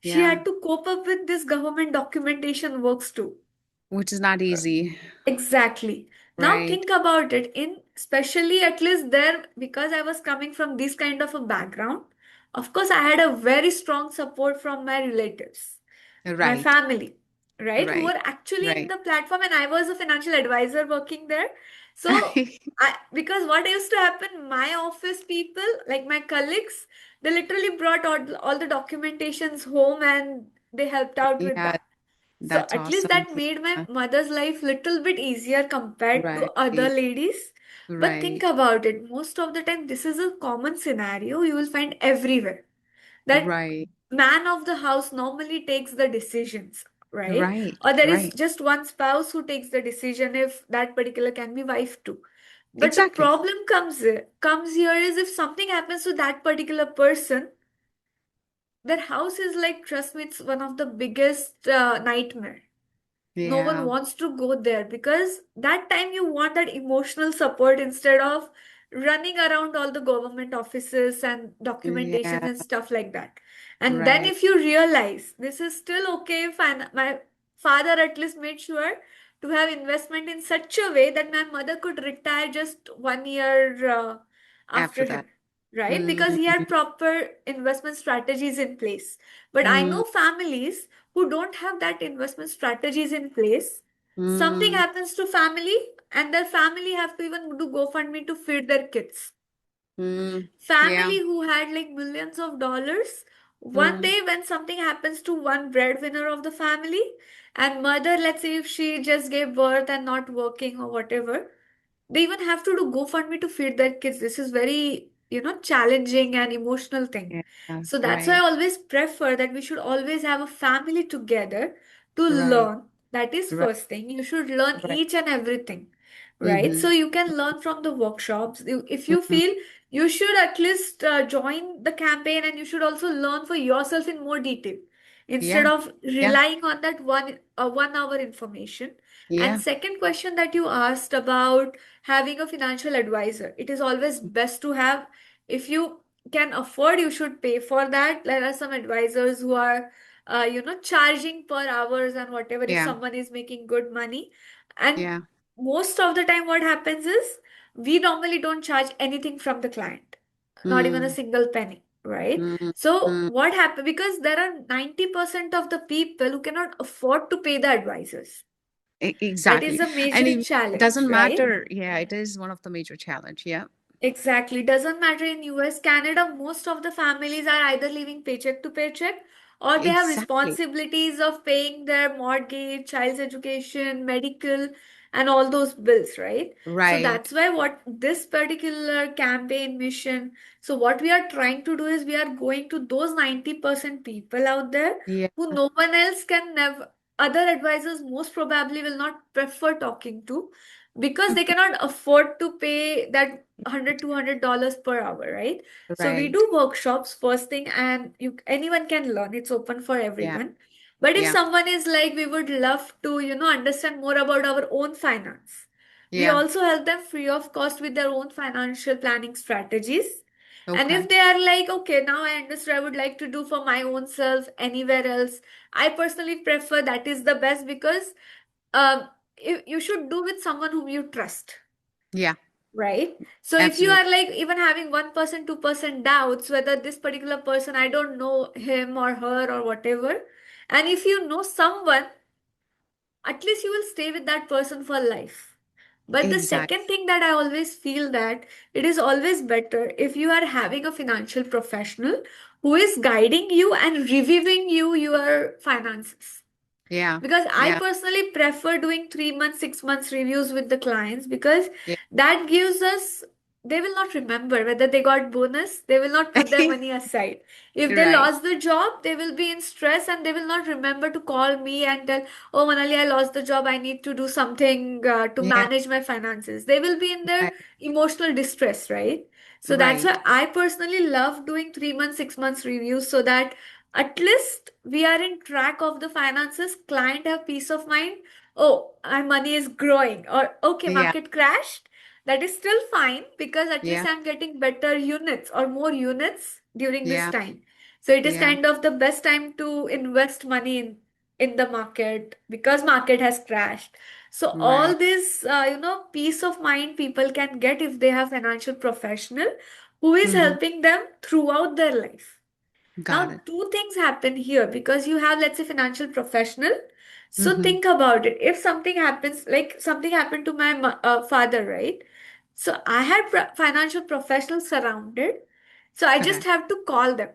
she Yeah. had to cope up with this government documentation works too. Which is not easy. Exactly. Now Right. think about it. In especially at least there, because I was coming from this kind of a background, of course, I had a very strong support from my relatives, my Right. family, right, who Right. were actually in Right. the platform, and I was a financial advisor working there. So because what used to happen, my office people, like my colleagues, they literally brought all the documentations home and they helped out with Yeah. that. So That's at least awesome. that made my Yeah. mother's life little bit easier compared to Right. other ladies. But think Right. about it, most of the time, this is a common scenario you will find everywhere. That Right. man of the house normally takes the decisions, right? Right. Or there is Right. just one spouse who takes the decision if that particular can be wife too. But the Exactly. problem comes here is if something happens to that particular person, their house is like, trust me, it's one of the biggest nightmare. No one Yeah. wants to go there because that time you want that emotional support instead of running around all the government offices and documentations Yeah. and stuff like that. And then Right. if you realize this is still okay, fine. My father at least made sure to have investment in such a way that my mother could retire just 1 year After after him, that. right? Because he Mm, had proper investment strategies in place. But I mm, know families who don't have that investment strategies in place. Something mm, happens to family and their family have to even do GoFundMe to feed their kids. mm. Yeah. Family who had like millions of dollars, one Mm, day when something happens to one breadwinner of the family, and mother, let's say if she just gave birth and not working or whatever, they even have to do GoFundMe to feed their kids. This is very, challenging and emotional thing. yeah. So that's why I Right. always prefer that we should always have a family together to Right. learn. That is Right. first thing. You should learn Right. each and everything, right? So Mm-hmm. you can learn from the workshops. If you Mm-hmm. feel you should at least join the campaign and you should also learn for yourself in more detail instead Yeah. of Yeah. relying on that 1 hour information. And Yeah. second question that you asked about having a financial advisor, it is always best to have. If you can afford, you should pay for that. There are some advisors who are, charging per hours and whatever if Yeah. someone is making good money. And Yeah. most of the time, what happens is we normally don't charge anything from the client, not even a Mm, single penny, right? mm, So mm. what happened? Because there are 90% of the people who cannot afford to pay the advisors. That is Exactly. a And major it challenge, doesn't right? matter. Yeah, it is one of the major challenge. Yeah. Exactly. Doesn't matter in US, Canada, most of the families are either living paycheck to paycheck or they have Exactly. responsibilities of paying their mortgage, child's education, medical, and all those bills, right? So Right. that's why what this particular campaign mission, so what we are trying to do is we are going to those 90% people out there Yeah. who no one else can never, other advisors most probably will not prefer talking to because they cannot afford to pay that 100 $200 per hour, right? So we Right. do workshops first thing, and you anyone can learn. It's open for Yeah. everyone. But if Yeah. someone is like, we would love to, understand more about our own finance, we Yeah. also help them free of cost with their own financial planning strategies. And if Okay. they are like, okay, now I understand, I would like to do for my own self anywhere else, I personally prefer that is the best because um, you should do with someone whom you trust, Yeah. right? So if you Absolutely. are like even having 1% 2% doubts whether this particular person, I don't know him or her or whatever, and if you know someone, at least you will stay with that person for life. But the second Exactly. thing that I always feel that it is always better if you are having a financial professional who is guiding you and reviewing your finances, Yeah. because I Yeah. personally prefer doing 3 months, 6 months reviews with the clients because Yeah. that gives us, they will not remember whether they got bonus, they will not put their money aside. If they Right. lost the job, they will be in stress and they will not remember to call me and tell, oh, Manali, I lost the job, I need to do something to Yeah. manage my finances. They will be in their Right. emotional distress, right? So that's why Right. I personally love doing 3 months, 6 months reviews so that at least we are in track of the finances, client have peace of mind. Oh, my money is growing, or okay, Yeah. market crashed, that is still fine because at least Yeah. I'm getting better units or more units during this Yeah. time. So it is Yeah. kind of the best time to invest money in the market because market has crashed. So all Right. this peace of mind people can get if they have financial professional who is Mm-hmm. helping them throughout their life. Got Now, it. two things happen here because you have, let's say, financial professional. So Mm-hmm. think about it. If something happens, like something happened to my father, right? So I had financial professionals surrounded. So I just Okay. have to call them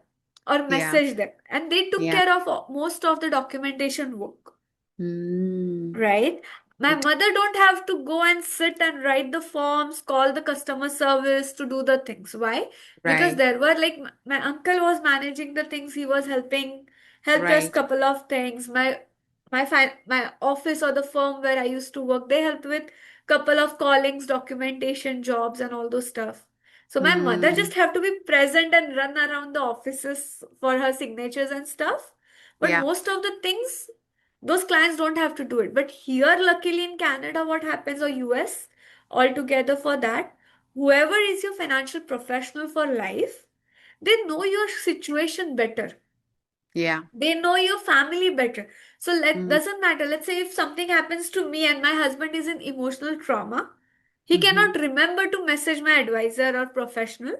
or Yeah. message them, and they took Yeah. care of most of the documentation work. Mm. Right? My Okay. mother don't have to go and sit and write the forms, call the customer service to do the things. Why? Because Right. there were like my uncle was managing the things, he was helping, helped us Right. couple of things. My my office or the firm where I used to work, they helped with couple of callings, documentation, jobs, and all those stuff. So my mother Mm, just have to be present and run around the offices for her signatures and stuff. But yeah, most of the things, those clients don't have to do it. But here, luckily in Canada, what happens, or US, altogether for that, whoever is your financial professional for life, they know your situation better. yeah. They know your family better. So let Mm, doesn't matter. Let's say if something happens to me and my husband is in emotional trauma, he hmm. cannot remember to message my advisor or professional.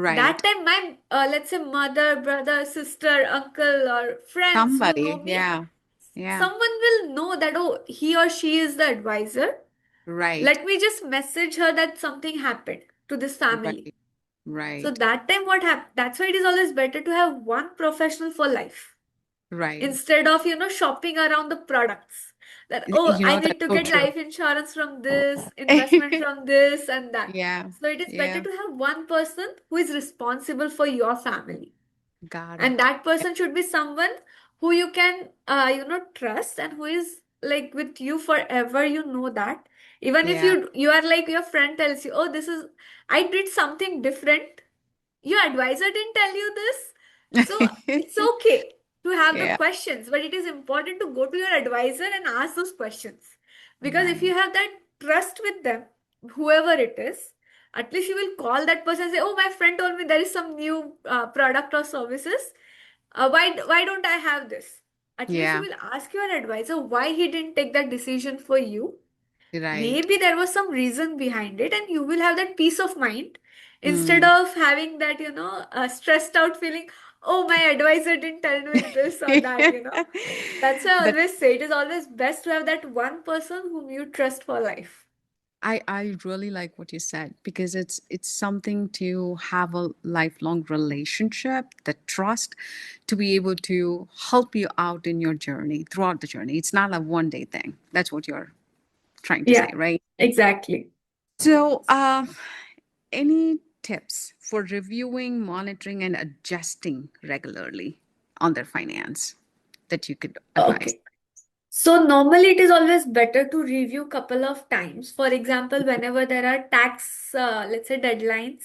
That Right. time, my let's say mother, brother, sister, uncle, or friends who know Somebody. me, Yeah. Yeah. someone will know that, oh, he or she is the advisor. Right. Let me just message her that something happened to this family. Right. So Right. that time, what happened? That's why it is always better to have one professional for life Right. instead of shopping around the products, that, oh, You I know, need that's to so get true. life insurance from this, investment from this and that. Yeah. So it is better Yeah. to have one person who is responsible for your family, Got and it. that person should be someone who you can trust, and who is like with you forever, that even if Yeah. you are like, your friend tells you, oh, this is, I did something different, your advisor didn't tell you this. So it's okay to have the Yeah. questions, but it is important to go to your advisor and ask those questions. Because if you Right. have that trust with them, whoever it is, at least you will call that person and say, oh, my friend told me there is some new product or services. Why don't I have this? At least you Yeah. will ask your advisor why he didn't take that decision for you. Right. Maybe there was some reason behind it, and you will have that peace of mind instead Mm. of having that, stressed out feeling, oh, my advisor didn't tell me this or that. That's why I But always say it is always best to have that one person whom you trust for life. I really like what you said because it's something to have a lifelong relationship, the trust to be able to help you out in your journey throughout the journey. It's not a one day thing. That's what you're trying to say, Yeah, right? exactly. So, any tips for reviewing, monitoring, and adjusting regularly on their finance that you could advise? Okay. So normally it is always better to review couple of times. For example, whenever there are tax, let's say deadlines,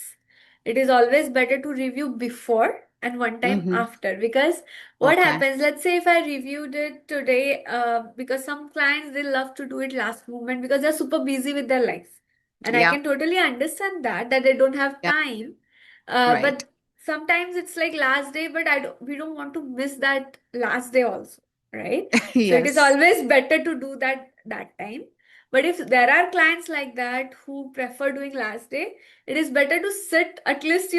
it is always better to review before and one time Mm-hmm. after. Because what Okay. happens, let's say if I reviewed it today, because some clients, they love to do it last moment because they're super busy with their life. And I Yeah. can totally understand that they don't have Yeah. time. Right. But sometimes it's like last day, but we don't want to miss that last day also, right? So it is Yes. always better to do that time. But if there are clients like that who prefer doing last day, it is better to sit at least,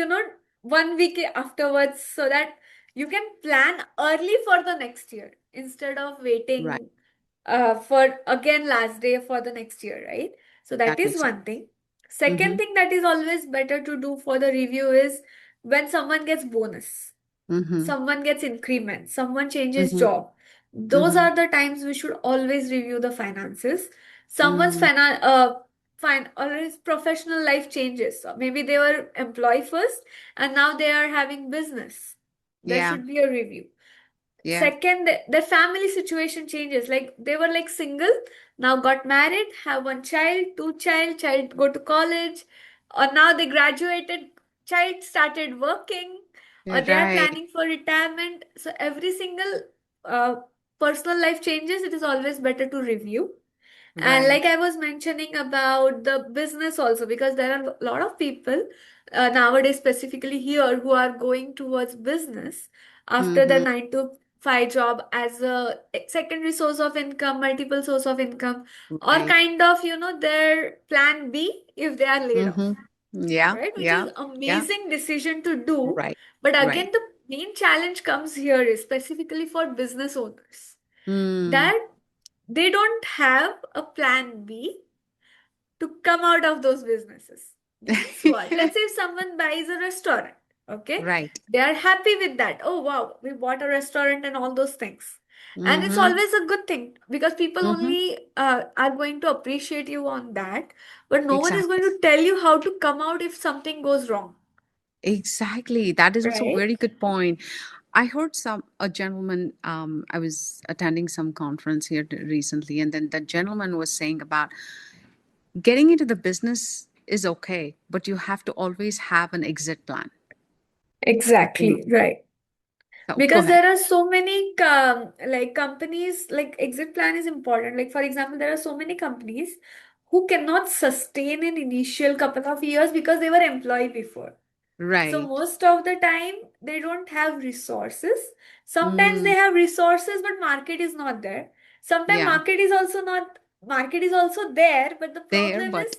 1 week afterwards, so that you can plan early for the next year instead of Right. waiting for again last day for the next year, right? So that That is makes sense. one thing. Second Mm-hmm. thing that is always better to do for the review is when someone gets bonus, Mm-hmm. someone gets increment, someone changes Mm-hmm. job. Those Mm-hmm. are the times we should always review the finances. Someone's Mm, always professional life changes. So maybe they were employee first and now they are having business. There yeah. should be a review. Yeah. Second, the family situation changes. Like they were like single, now got married, have one child, child go to college, or now they graduated, child started working, or they are Right. planning for retirement. So every single uh, personal life changes. It is always better to review. And like Right. I was mentioning about the business also, because there are a lot of people nowadays, specifically here, who are going towards business after the Mm-hmm. 9 to 5 job as a secondary source of income, multiple source of income, or Right. kind of, their plan B if they are laid Mm-hmm. off, Yeah. right? Which Yeah. is Yeah. amazing decision to do. Right. But Right. again, the main challenge comes here is specifically for business owners Mm. that they don't have a plan B to come out of those businesses. Means what? Let's say if someone buys a restaurant, okay? Right. They are happy with that. Oh, wow, we bought a restaurant and all those things. And it's Mm-hmm. always a good thing because people Mm-hmm. only are going to appreciate you on that, but no one is going Exactly. to tell you how to come out if something goes wrong, Exactly. That is also a right? very good point. I heard a gentleman. I was attending some conference here recently, and then the gentleman was saying about getting into the business is okay, but you have to always have an exit plan. Mm. Exactly, right. So go Because ahead. there are so many like companies, like exit plan is important. Like for example, there are so many companies who cannot sustain an initial couple of years because they were employee before. So Right. most of the time they don't have resources. Sometimes they Mm, have resources, but market is not there. Sometimes yeah. market is also there, but the There, problem but is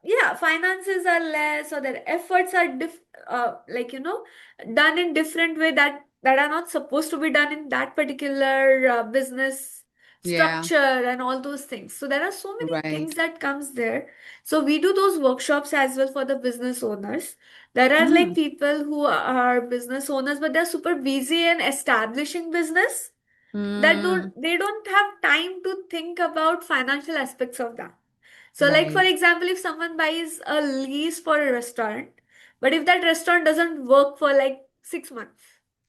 yeah, finances are less, or their efforts are like done in different way that are not supposed to be done in that particular business yeah. structure and all those things. So there are so many Right. things that comes there. So we do those workshops as well for the business owners. There are like Mm, people who are business owners, but they're super busy in establishing business, that mm, don't have time to think about financial aspects of that. So, like for right. example, if someone buys a lease for a restaurant, but if that restaurant doesn't work for like 6 months,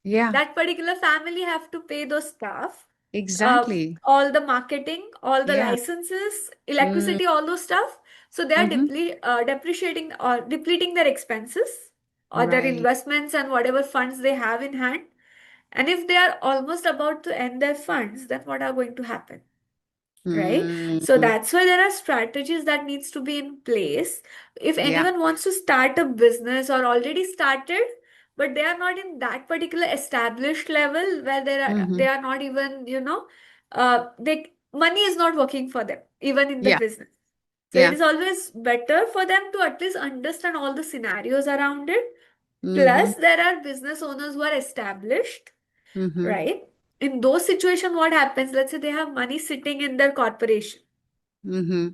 Yeah. that particular family have to pay those staff, Exactly. all the marketing, all the Yeah. licenses, Mm, electricity, all those stuff. So they are mm-hmm. depreciating or depleting their expenses or their Right. investments and whatever funds they have in hand. And if they are almost about to end their funds, then what are going to happen? Right? So Mm, that's why there are strategies that needs to be in place. If yeah. anyone wants to start a business or already started, but they are not in that particular established level where Mm-hmm. they are not even, they money is not working for them, even in the Yeah. business. So it Yeah. is always better for them to at least understand all the scenarios around it. Mm-hmm. Plus, there are business owners who are established, Mm-hmm. right? In those situations, what happens? Let's say they have money sitting in their corporation. Mm-hmm.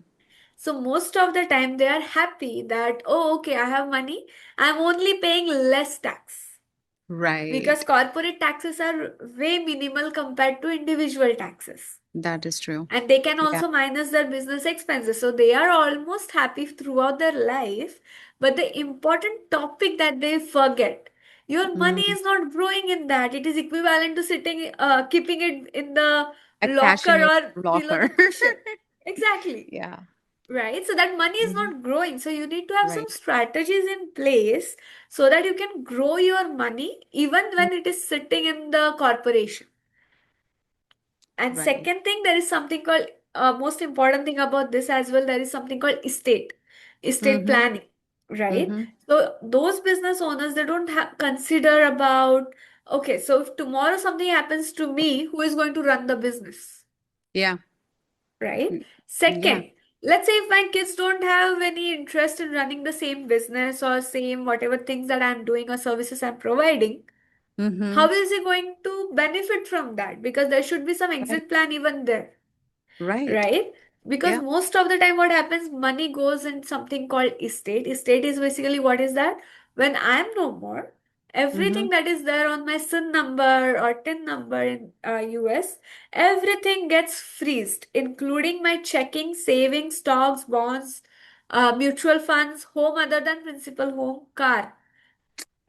So most of the time they are happy that, oh, okay, I have money. I'm only paying less tax because Right. corporate taxes are way minimal compared to individual taxes. That is true. And they can Yeah. also minus their business expenses. So they are almost happy throughout their life. But the important topic that they forget, your money Mm. is not growing in that. It is equivalent to keeping it in the A cash in locker your or below the locker. cushion. Exactly. Yeah. Right? So that money is Mm-hmm. not growing. So you need to have some Right. strategies in place so that you can grow your money even Mm, when it is sitting in the corporation. And right. second thing, there is something called most important thing about this as well. There is something called estate Mm-hmm. planning, right? Mm-hmm. So those business owners they don't consider about, okay, so if tomorrow something happens to me, who is going to run the business, Yeah. right? Mm, yeah. Second, let's say if my kids don't have any interest in running the same business or same whatever things that I'm doing or services I'm providing, Mm-hmm. how is he going to benefit from that? Because there should be some Right. exit plan even there. Right. Right? Because Yeah. most of the time, what happens, money goes in something called estate. Estate is basically what is that? When I'm no more, Mm-hmm. everything that is there on my SIN number or TIN number in US, everything gets freezed, including my checking, savings, stocks, bonds, mutual funds, home other than principal home, car.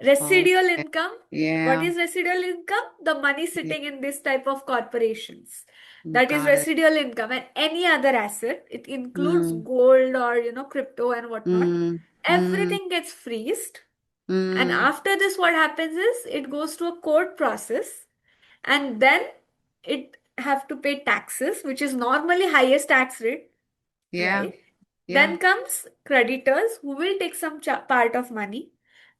Residual Okay. income. What Yeah. is residual income? The money Yeah. sitting in this type of corporations. That is Got it. residual income. And any other asset, it includes Mm. gold or crypto and whatnot. Mm. Mm. Everything gets freezed. And Mm. after this, what happens is it goes to a court process, and then it have to pay taxes, which is normally highest tax rate, Yeah. right? Yeah. Then comes creditors who will take some part of money.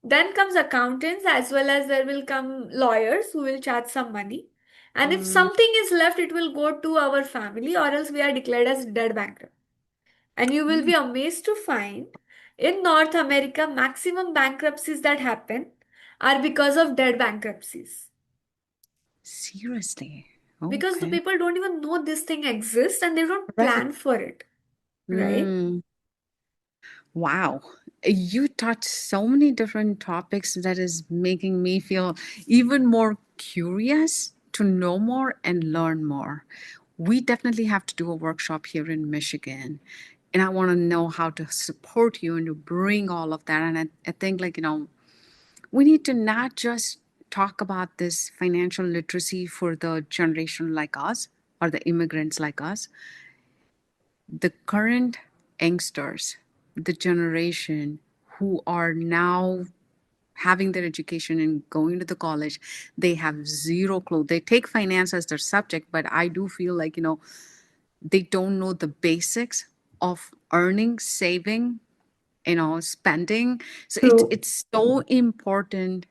Then comes accountants as well as there will come lawyers who will charge some money. And if Mm. something is left, it will go to our family or else we are declared as dead bankrupt. And you will Mm. be amazed to find in North America, maximum bankruptcies that happen are because of dead bankruptcies. Seriously. Because the Okay. people don't even know this thing exists and they don't Right. plan for it, right? Mm. Wow. You touched so many different topics that is making me feel even more curious to know more and learn more. We definitely have to do a workshop here in Michigan. And I want to know how to support you and to bring all of that. And I think, like, we need to not just talk about this financial literacy for the generation like us or the immigrants like us, the current youngsters, the generation who are now having their education and going to the college, they have zero clue. They take finance as their subject, but I do feel like, they don't know the basics of earning, saving, spending. So it's True. it's so important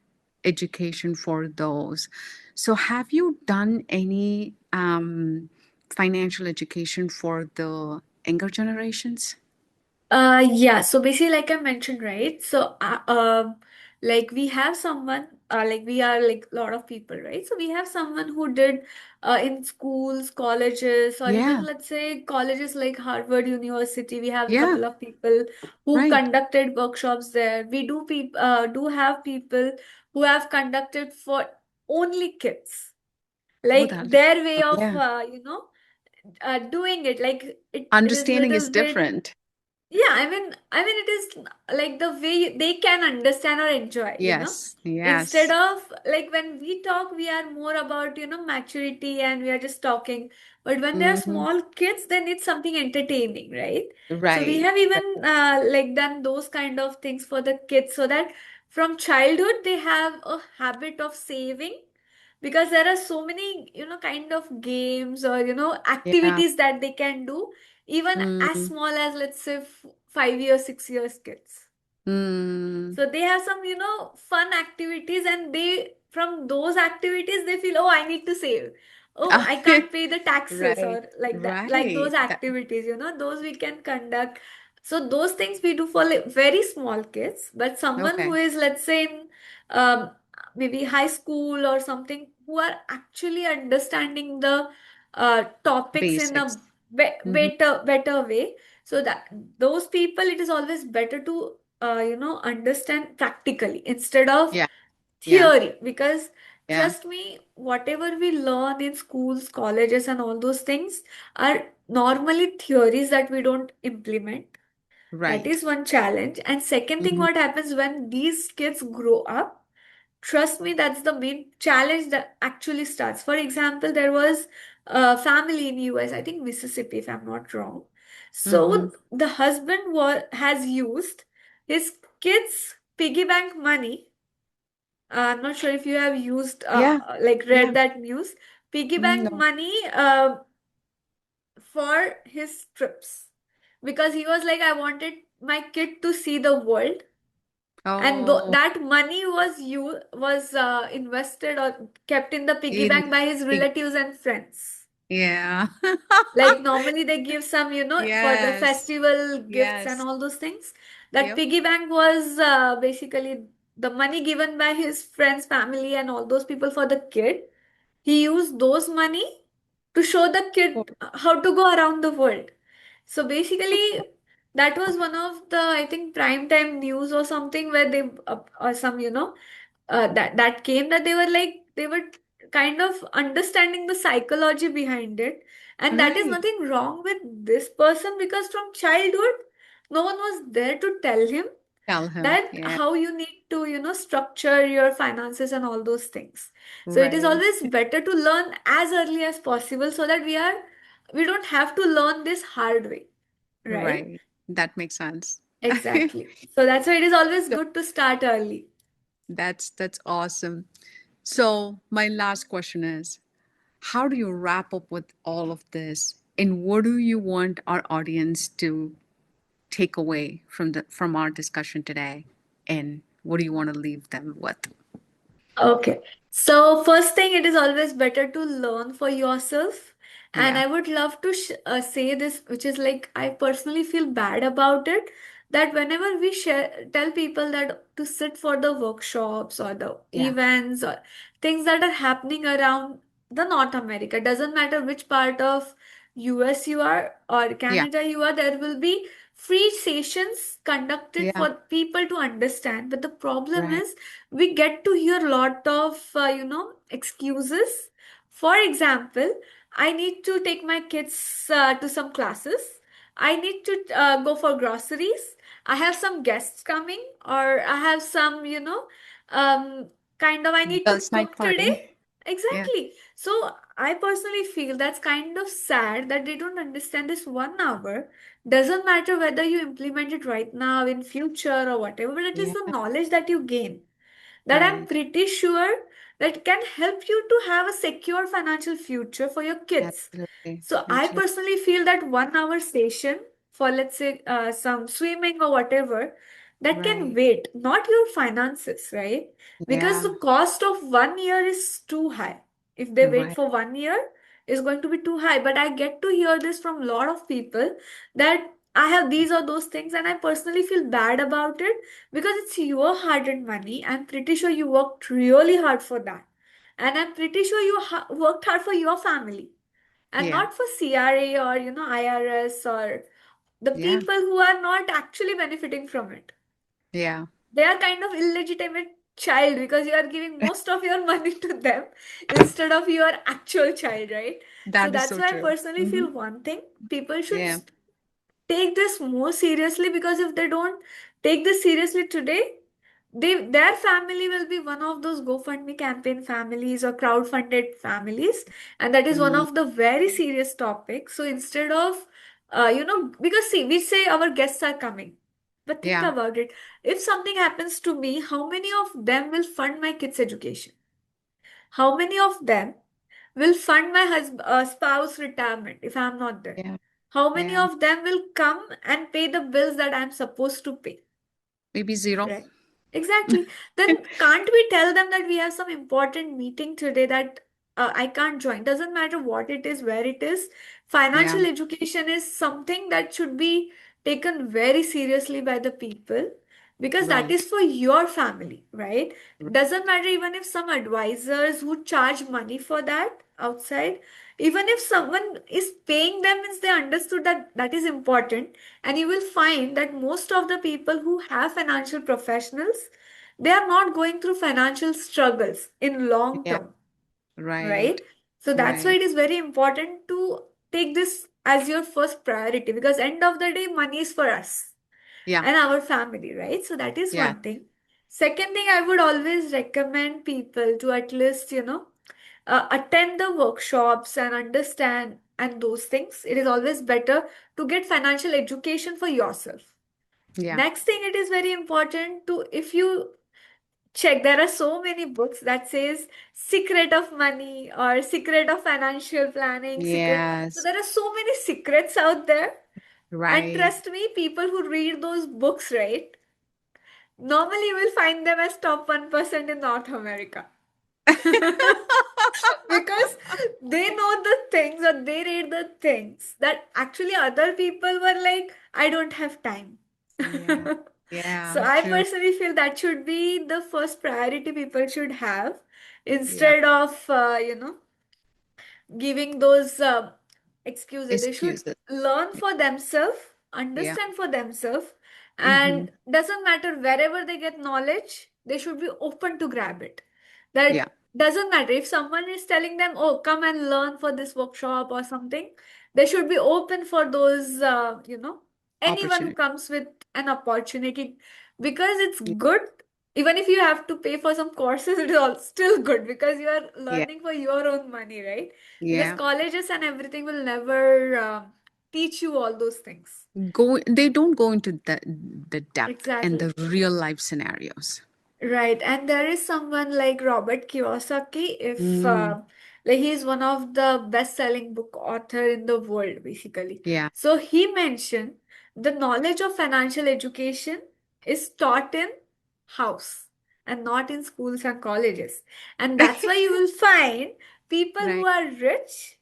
education for those. So have you done any financial education for the younger generations? Yeah, so basically, like I mentioned, right? So, like we have someone, like we are like a lot of people, right? So we have someone who did in schools, colleges, or even Yeah, let's say colleges like Harvard University. We have a yeah, couple of people who right. conducted workshops there. We do have people who have conducted for only kids, Oh, like that is their way awesome. of, Yeah. doing it. Like it is Understanding is little bit. different. Yeah, I mean, it is like the way they can understand or enjoy, Yes, Instead yes. of like when we talk, we are more about, maturity and we are just talking. But when they are Hmm. small kids, they need something entertaining, right? So we Right. have even like done those kind of things for the kids so that from childhood they have a habit of saving because there are so many, kind of games or, Yeah. activities that they can do even as Mm, small as let's say 5 years 6 years kids. mm. So they have some, fun activities, and they from those activities they feel, oh, I need to save. Oh, I can't pay the taxes Right. or like that. Like those Right. That, activities, those we can conduct. So those things we do for like very small kids, but someone who okay. is, let's say, in um, maybe high school or something, who are actually understanding the topics in Basics. a Hmm. better way. So that those people, it is always better to understand practically instead of Yeah. Yeah. theory. Because Yeah. trust me, whatever we learn in schools, colleges, and all those things are normally theories that we don't implement. That Right. is one challenge. And second thing, Hmm. what happens when these kids grow up? Trust me, that's the main challenge that actually starts. For example, there was a family in US, I think Mississippi, if I'm not wrong. Hmm. So the husband has used his kids' piggy bank money. I'm not sure if you have used, Yeah. like Yeah. read that news. Piggy bank No. money for his trips. Because he was like, I wanted my kid to see the world, and Oh, that money was invested or kept in the piggy in bank by his big. relatives and friends. Yeah. Like normally they give some, for the Yes. festival gifts and Yes. all those things. That Yep. piggy bank was basically the money given by his friends, family, and all those people for the kid. He used those money to show the Oh, kid how to go around the world. So basically, that was one of the, I think, prime time news or something where they or some, that came, that they were kind of understanding the psychology behind it, and that is right. nothing wrong with this person because from childhood, no one was there to tell him Tell him. that Yeah. how you need to structure your finances and all those things. So it is Right. always better to learn as early as possible so that we don't have to learn this hard way, right? Right. That makes sense. Exactly. So that's why it is always So good to start early. that's awesome. So my last question is, how do you wrap up with all of this? And what do you want our audience to take away from our discussion today? And what do you want to leave them with? Okay. So, first thing, it is always better to learn for yourself. And Yeah. I would love to say this, which is like, I personally feel bad about it. That whenever we tell people that to sit for the workshops or the Yeah. events or things that are happening around the North America, doesn't matter which part of US you are or Yeah. Canada you are, there will be free sessions conducted Yeah. for people to understand. But the problem Right. is, we get to hear a lot of excuses. For example, I need to take my kids to some classes. I need to go for groceries. I have some guests coming, or I have some um, kind of I need to Girls' night cook today. party. Yeah. Exactly. So I personally feel that's kind of sad that they don't understand this 1 hour. Doesn't matter whether you implement it right now, in future, or whatever, but it is Yeah. the knowledge that you gain that I'm Right. pretty sure that can help you to have a secure financial future for your kids. Absolutely. So I Absolutely. personally feel that 1 hour session for, let's say, some swimming or whatever, that can Right. wait, not your finances, right? Because Yeah. the cost of 1 year is too high. If they wait Right. for 1 year, is going to be too high. But I get to hear this from a lot of people that I have these or those things, and I personally feel bad about it because it's your hard-earned money. I'm pretty sure you worked really hard for that. And I'm pretty sure you worked hard for your family and Yeah. not for CRA or, IRS or the Yeah. people who are not actually benefiting from it. Yeah. They are kind of illegitimate child because you are giving most of your money to them instead of your actual child, right? So That is that's so why I true. personally Hmm. feel one thing, people should Yeah. take this more seriously, because if they don't take this seriously today, their family will be one of those GoFundMe campaign families or crowdfunded families, and that is one Mm. of the very serious topics. So instead of because see, we say our guests are coming, but think Yeah. about it. If something happens to me, how many of them will fund my kids' education? How many of them will fund my spouse retirement if I'm not there? Yeah. How many Yeah. of them will come and pay the bills that I'm supposed to pay? Maybe zero. Right. Exactly. Then can't we tell them that we have some important meeting today that I can't join? Doesn't matter what it is, where it is. Yeah. Financial education is something that should be taken very seriously by the people, because that Right. is for your family, right? R- Doesn't matter even if some advisors who charge money for that outside, even if someone is paying them, means they understood that that is important. And you will find that most of the people who have financial professionals, they are not going through financial struggles in long Yeah. term, Right. right? So that's why Right. it is very important to take this as your first priority, because end of the day, money is for us Yeah. and our family, right? So that is Yeah. one thing. Second thing, I would always recommend people to at least, attend the workshops and understand and those things. It is always better to get financial education for yourself. Yeah. Next thing, it is very important to, if you check, there are so many books that says secret of money or secret of financial planning, secret. So Yes. there are so many secrets out there. And Right. trust me, people who read those books, right? Normally, you will find them as top 1% in North America. Because they know the things or they read the things that actually other people were like, I don't have time. Yeah. Yeah. So I True. personally feel that should be the first priority people should have, Yeah. instead of, giving those excuses. They should Excuses. learn Yeah. for themselves, Yeah. understand for themselves, Mm-hmm. and doesn't matter wherever they get knowledge, they should be open to grab it. Yeah. That doesn't matter if someone is telling them, "Oh, come and learn for this workshop or something." They should be open for those, anyone who Opportunity. comes with an opportunity, because it's Yeah. good. Even if you have to pay for some courses, it is all still good because you are Yeah. learning for your own money, right? Because Yeah. colleges and everything will never teach you all those things. They don't go into the depth and Exactly. the real life scenarios. Right, and there is someone like Robert Kiyosaki. If Mm. like he is one of the best-selling book author in the world, basically. Yeah. So he mentioned the knowledge of financial education is taught in house and not in schools and colleges. And that's why you will find people who Right. are rich,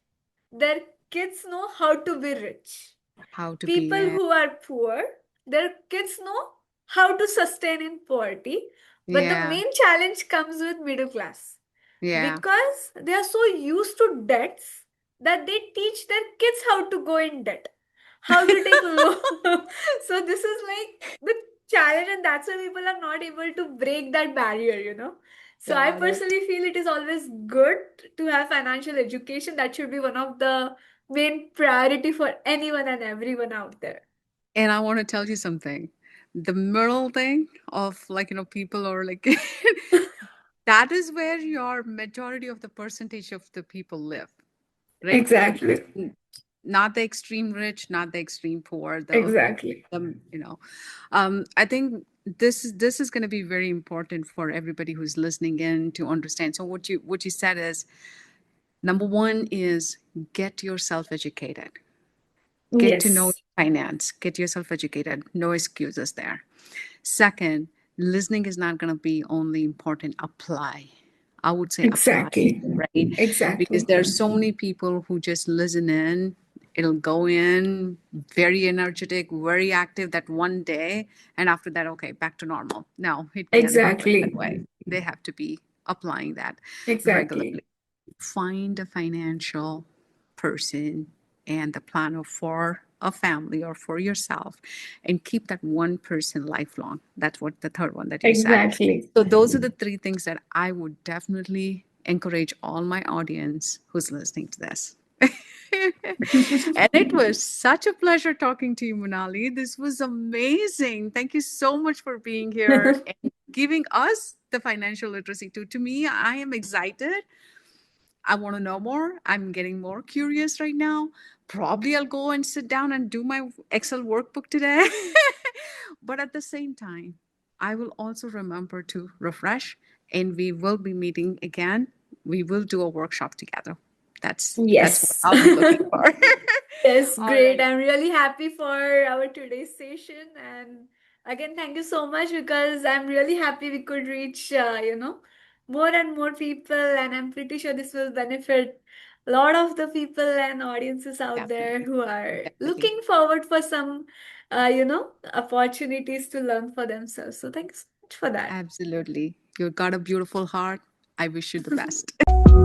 their kids know how to be rich. How to be. People who are poor, their kids know how to sustain in poverty. But the Yeah. main challenge comes with middle class, Yeah. because they are so used to debts that they teach their kids how to go in debt, how to take loan. So this is like the challenge, and that's why people are not able to break that barrier. So I Got it. personally feel it is always good to have financial education. That should be one of the main priority for anyone and everyone out there. And I want to tell you something. The middle thing of, like, people are like that is where your majority of the percentage of the people live, right? Exactly. Not the extreme rich, not the extreme poor, Exactly. you know. I think this is going to be very important for everybody who's listening in to understand. So what you said is, number one is get yourself educated, get to know Yes. finance, get yourself educated. No excuses there. Second, listening is not going to be only important. Apply. I would say apply, Exactly. right? Because Exactly. there are so many people who just listen in. It'll go in very energetic, very active that one day, and after that, okay, back to normal. No, it can't happen that Exactly. way. They have to be applying that Exactly. regularly. Find a financial person and the planner for a family or for yourself, and keep that one person lifelong. That's what the third one that you said. Exactly. So those are the three things that I would definitely encourage all my audience who's listening to this. And it was such a pleasure talking to you, Manali. This was amazing. Thank you so much for being here and giving us the financial literacy too. To me, I am excited. I want to know more. I'm getting more curious right now. Probably I'll go and sit down and do my Excel workbook today. But at the same time, I will also remember to refresh, and we will be meeting again. We will do a workshop together. That's what Yes. I'll be looking for. Yes, All great. right. I'm really happy for our today's session. And again, thank you so much because I'm really happy we could reach, more and more people. And I'm pretty sure this will benefit a lot of the people and audiences out there Definitely. who are Definitely. looking forward for some, opportunities to learn for themselves. So thanks so much for that. Absolutely. You've got a beautiful heart. I wish you the best.